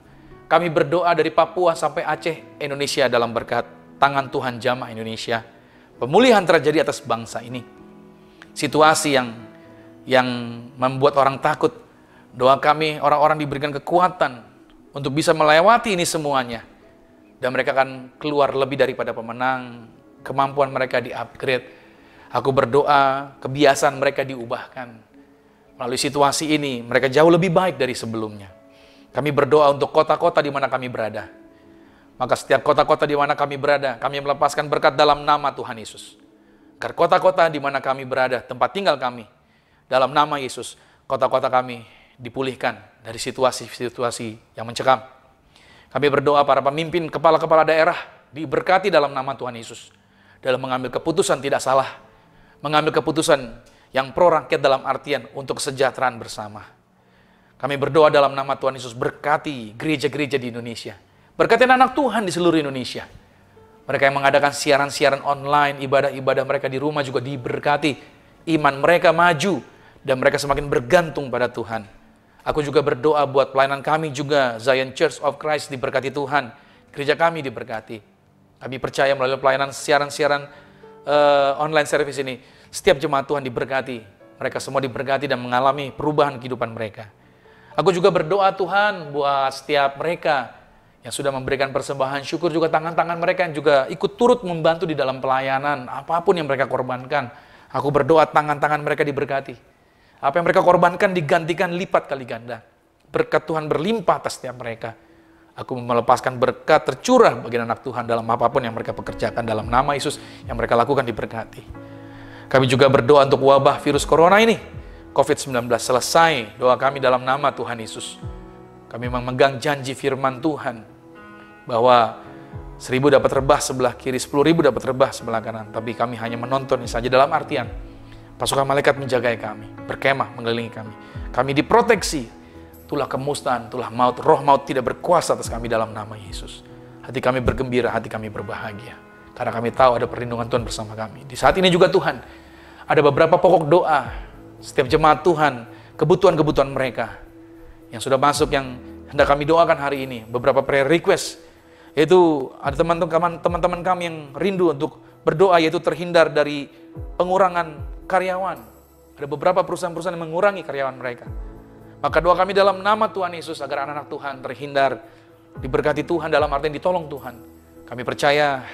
Kami berdoa dari Papua sampai Aceh, Indonesia dalam berkat tangan Tuhan jamah Indonesia. Pemulihan terjadi atas bangsa ini. Situasi yang membuat orang takut, doa kami orang-orang diberikan kekuatan untuk bisa melewati ini semuanya. Dan mereka akan keluar lebih daripada pemenang. Kemampuan mereka di-upgrade. Aku berdoa kebiasaan mereka diubahkan. Melalui situasi ini mereka jauh lebih baik dari sebelumnya. Kami berdoa untuk kota-kota di mana kami berada. Maka setiap kota-kota di mana kami berada, kami melepaskan berkat dalam nama Tuhan Yesus. Agar kota-kota di mana kami berada, tempat tinggal kami, dalam nama Yesus, kota-kota kami dipulihkan dari situasi-situasi yang mencekam. Kami berdoa para pemimpin, kepala-kepala daerah, diberkati dalam nama Tuhan Yesus. Dalam mengambil keputusan tidak salah. Mengambil keputusan yang pro rakyat dalam artian untuk kesejahteraan bersama. Kami berdoa dalam nama Tuhan Yesus, berkati gereja-gereja di Indonesia. Berkati anak Tuhan di seluruh Indonesia. Mereka yang mengadakan siaran-siaran online, ibadah-ibadah mereka di rumah juga diberkati. Iman mereka maju dan mereka semakin bergantung pada Tuhan. Aku juga berdoa buat pelayanan kami juga, Zion Church of Christ diberkati Tuhan. Gereja kami diberkati. Kami percaya melalui pelayanan siaran-siaran online service ini, setiap jemaat Tuhan diberkati. Mereka semua diberkati dan mengalami perubahan kehidupan mereka. Aku juga berdoa Tuhan buat setiap mereka yang sudah memberikan persembahan syukur, juga tangan-tangan mereka yang juga ikut turut membantu di dalam pelayanan, apapun yang mereka korbankan. Aku berdoa tangan-tangan mereka diberkati. Apa yang mereka korbankan digantikan lipat kali ganda. Berkat Tuhan berlimpah atas setiap mereka. Aku melepaskan berkat tercurah bagi anak Tuhan dalam apapun yang mereka pekerjakan dalam nama Yesus, yang mereka lakukan diberkati. Kami juga berdoa untuk wabah virus corona ini, COVID-19 selesai. Doa kami dalam nama Tuhan Yesus. Kami memegang janji firman Tuhan bahwa 1.000 dapat rebah sebelah kiri, 10.000 dapat rebah sebelah kanan. Tapi kami hanya menonton saja, dalam artian pasukan malaikat menjagai kami, berkemah mengelilingi kami. Kami diproteksi, tulah kemusnahan, tulah maut, roh maut tidak berkuasa atas kami dalam nama Yesus. Hati kami bergembira, hati kami berbahagia. Karena kami tahu ada perlindungan Tuhan bersama kami. Di saat ini juga Tuhan, ada beberapa pokok doa setiap jemaat Tuhan, kebutuhan-kebutuhan mereka yang sudah masuk, yang hendak kami doakan hari ini. Beberapa prayer request, yaitu ada teman-teman kami yang rindu untuk berdoa, yaitu terhindar dari pengurangan karyawan. Ada beberapa perusahaan-perusahaan yang mengurangi karyawan mereka. Maka doa kami dalam nama Tuhan Yesus agar anak-anak Tuhan terhindar, diberkati Tuhan dalam artian ditolong Tuhan. Kami percaya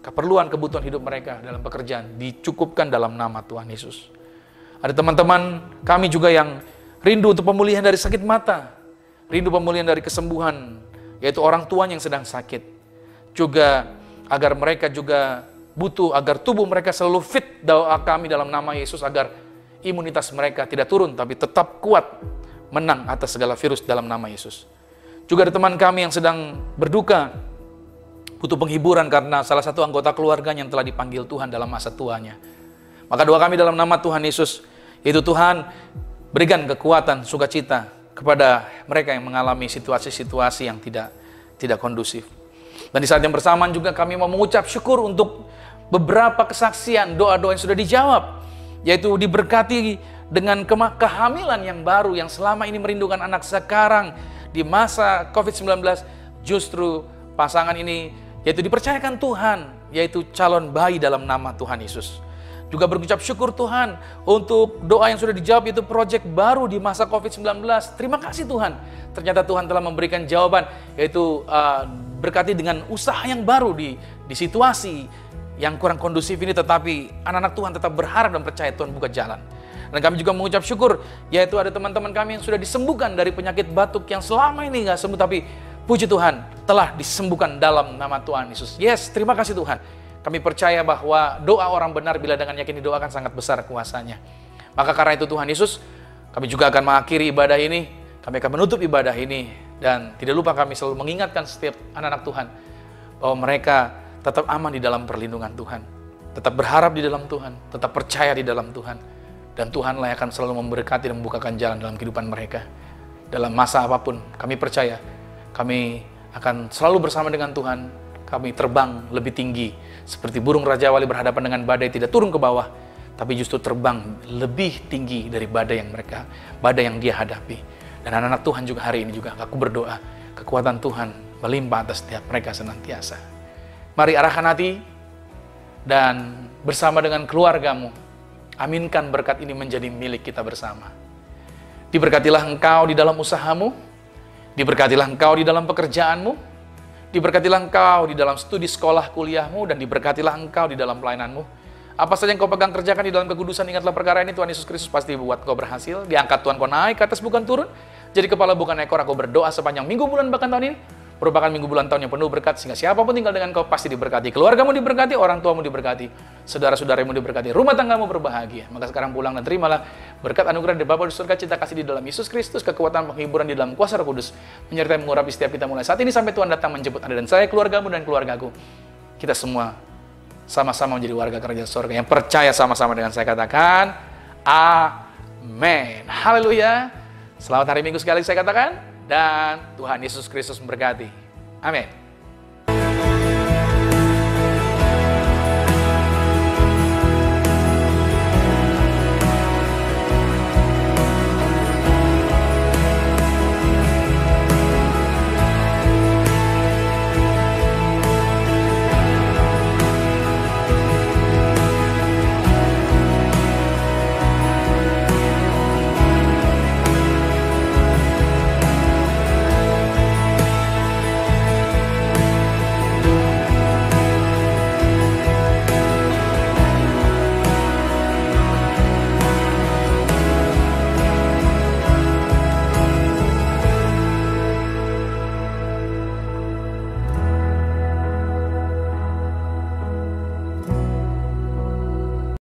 keperluan, kebutuhan hidup mereka dalam pekerjaan dicukupkan dalam nama Tuhan Yesus. Ada teman-teman kami juga yang rindu untuk pemulihan dari sakit mata, rindu pemulihan dari kesembuhan, yaitu orang tuanya yang sedang sakit. Juga agar mereka juga butuh, agar tubuh mereka selalu fit, doa kami dalam nama Yesus agar imunitas mereka tidak turun, tapi tetap kuat, menang atas segala virus dalam nama Yesus. Juga ada teman kami yang sedang berduka, butuh penghiburan karena salah satu anggota keluarganya yang telah dipanggil Tuhan dalam masa tuanya. Maka doa kami dalam nama Tuhan Yesus, yaitu Tuhan berikan kekuatan, sukacita kepada mereka yang mengalami situasi-situasi yang tidak kondusif. Dan di saat yang bersamaan juga kami mau mengucap syukur untuk beberapa kesaksian doa-doa yang sudah dijawab, yaitu diberkati dengan kehamilan yang baru yang selama ini merindukan anak. Sekarang di masa COVID-19 justru pasangan ini yaitu dipercayakan Tuhan, yaitu calon bayi dalam nama Tuhan Yesus. Juga berucap syukur Tuhan untuk doa yang sudah dijawab, yaitu proyek baru di masa COVID-19. Terima kasih Tuhan, ternyata Tuhan telah memberikan jawaban, yaitu berkati dengan usaha yang baru di situasi yang kurang kondusif ini, tetapi anak-anak Tuhan tetap berharap dan percaya Tuhan buka jalan. Dan kami juga mengucap syukur, yaitu ada teman-teman kami yang sudah disembuhkan dari penyakit batuk yang selama ini nggak sembuh, tapi puji Tuhan telah disembuhkan dalam nama Tuhan Yesus. Yes, terima kasih Tuhan. Kami percaya bahwa doa orang benar bila dengan yakin didoakan sangat besar kuasanya. Maka karena itu Tuhan Yesus, kami juga akan mengakhiri ibadah ini, kami akan menutup ibadah ini, dan tidak lupa kami selalu mengingatkan setiap anak-anak Tuhan bahwa mereka tetap aman di dalam perlindungan Tuhan, tetap berharap di dalam Tuhan, tetap percaya di dalam Tuhan, dan Tuhanlah yang akan selalu memberkati dan membukakan jalan dalam kehidupan mereka. Dalam masa apapun, kami percaya kami akan selalu bersama dengan Tuhan. Kami terbang lebih tinggi, seperti burung Raja Wali berhadapan dengan badai, tidak turun ke bawah, tapi justru terbang lebih tinggi dari badai yang dia hadapi. Dan anak-anak Tuhan juga hari ini juga aku berdoa, kekuatan Tuhan melimpah atas setiap mereka senantiasa. Mari arahkan hati dan bersama dengan keluargamu, aminkan berkat ini menjadi milik kita bersama. Diberkatilah engkau di dalam usahamu, diberkatilah engkau di dalam pekerjaanmu, diberkatilah engkau di dalam studi sekolah kuliahmu, dan diberkatilah engkau di dalam pelayananmu. Apa saja yang kau pegang kerjakan di dalam kekudusan, ingatlah perkara ini, Tuhan Yesus Kristus pasti buat kau berhasil. Diangkat Tuhan, kau naik ke atas bukan turun, jadi kepala bukan ekor. Aku berdoa sepanjang minggu, bulan, bahkan tahun ini merupakan minggu bulan tahun yang penuh berkat, sehingga siapapun tinggal dengan kau pasti diberkati. Keluargamu diberkati, orang tuamu diberkati, saudara-saudaramu diberkati, rumah tanggamu berbahagia. Maka sekarang pulang dan terimalah berkat anugerah dari Bapa di surga, cinta kasih di dalam Yesus Kristus, kekuatan penghiburan di dalam kuasa Roh Kudus, menyertai mengurapi setiap kita mulai saat ini sampai Tuhan datang menjemput Anda dan saya, keluargamu dan keluargaku. Kita semua sama-sama menjadi warga kerajaan surga yang percaya sama-sama dengan saya katakan, amin. Haleluya. Selamat hari Minggu sekali saya katakan, dan Tuhan Yesus Kristus memberkati. Amin.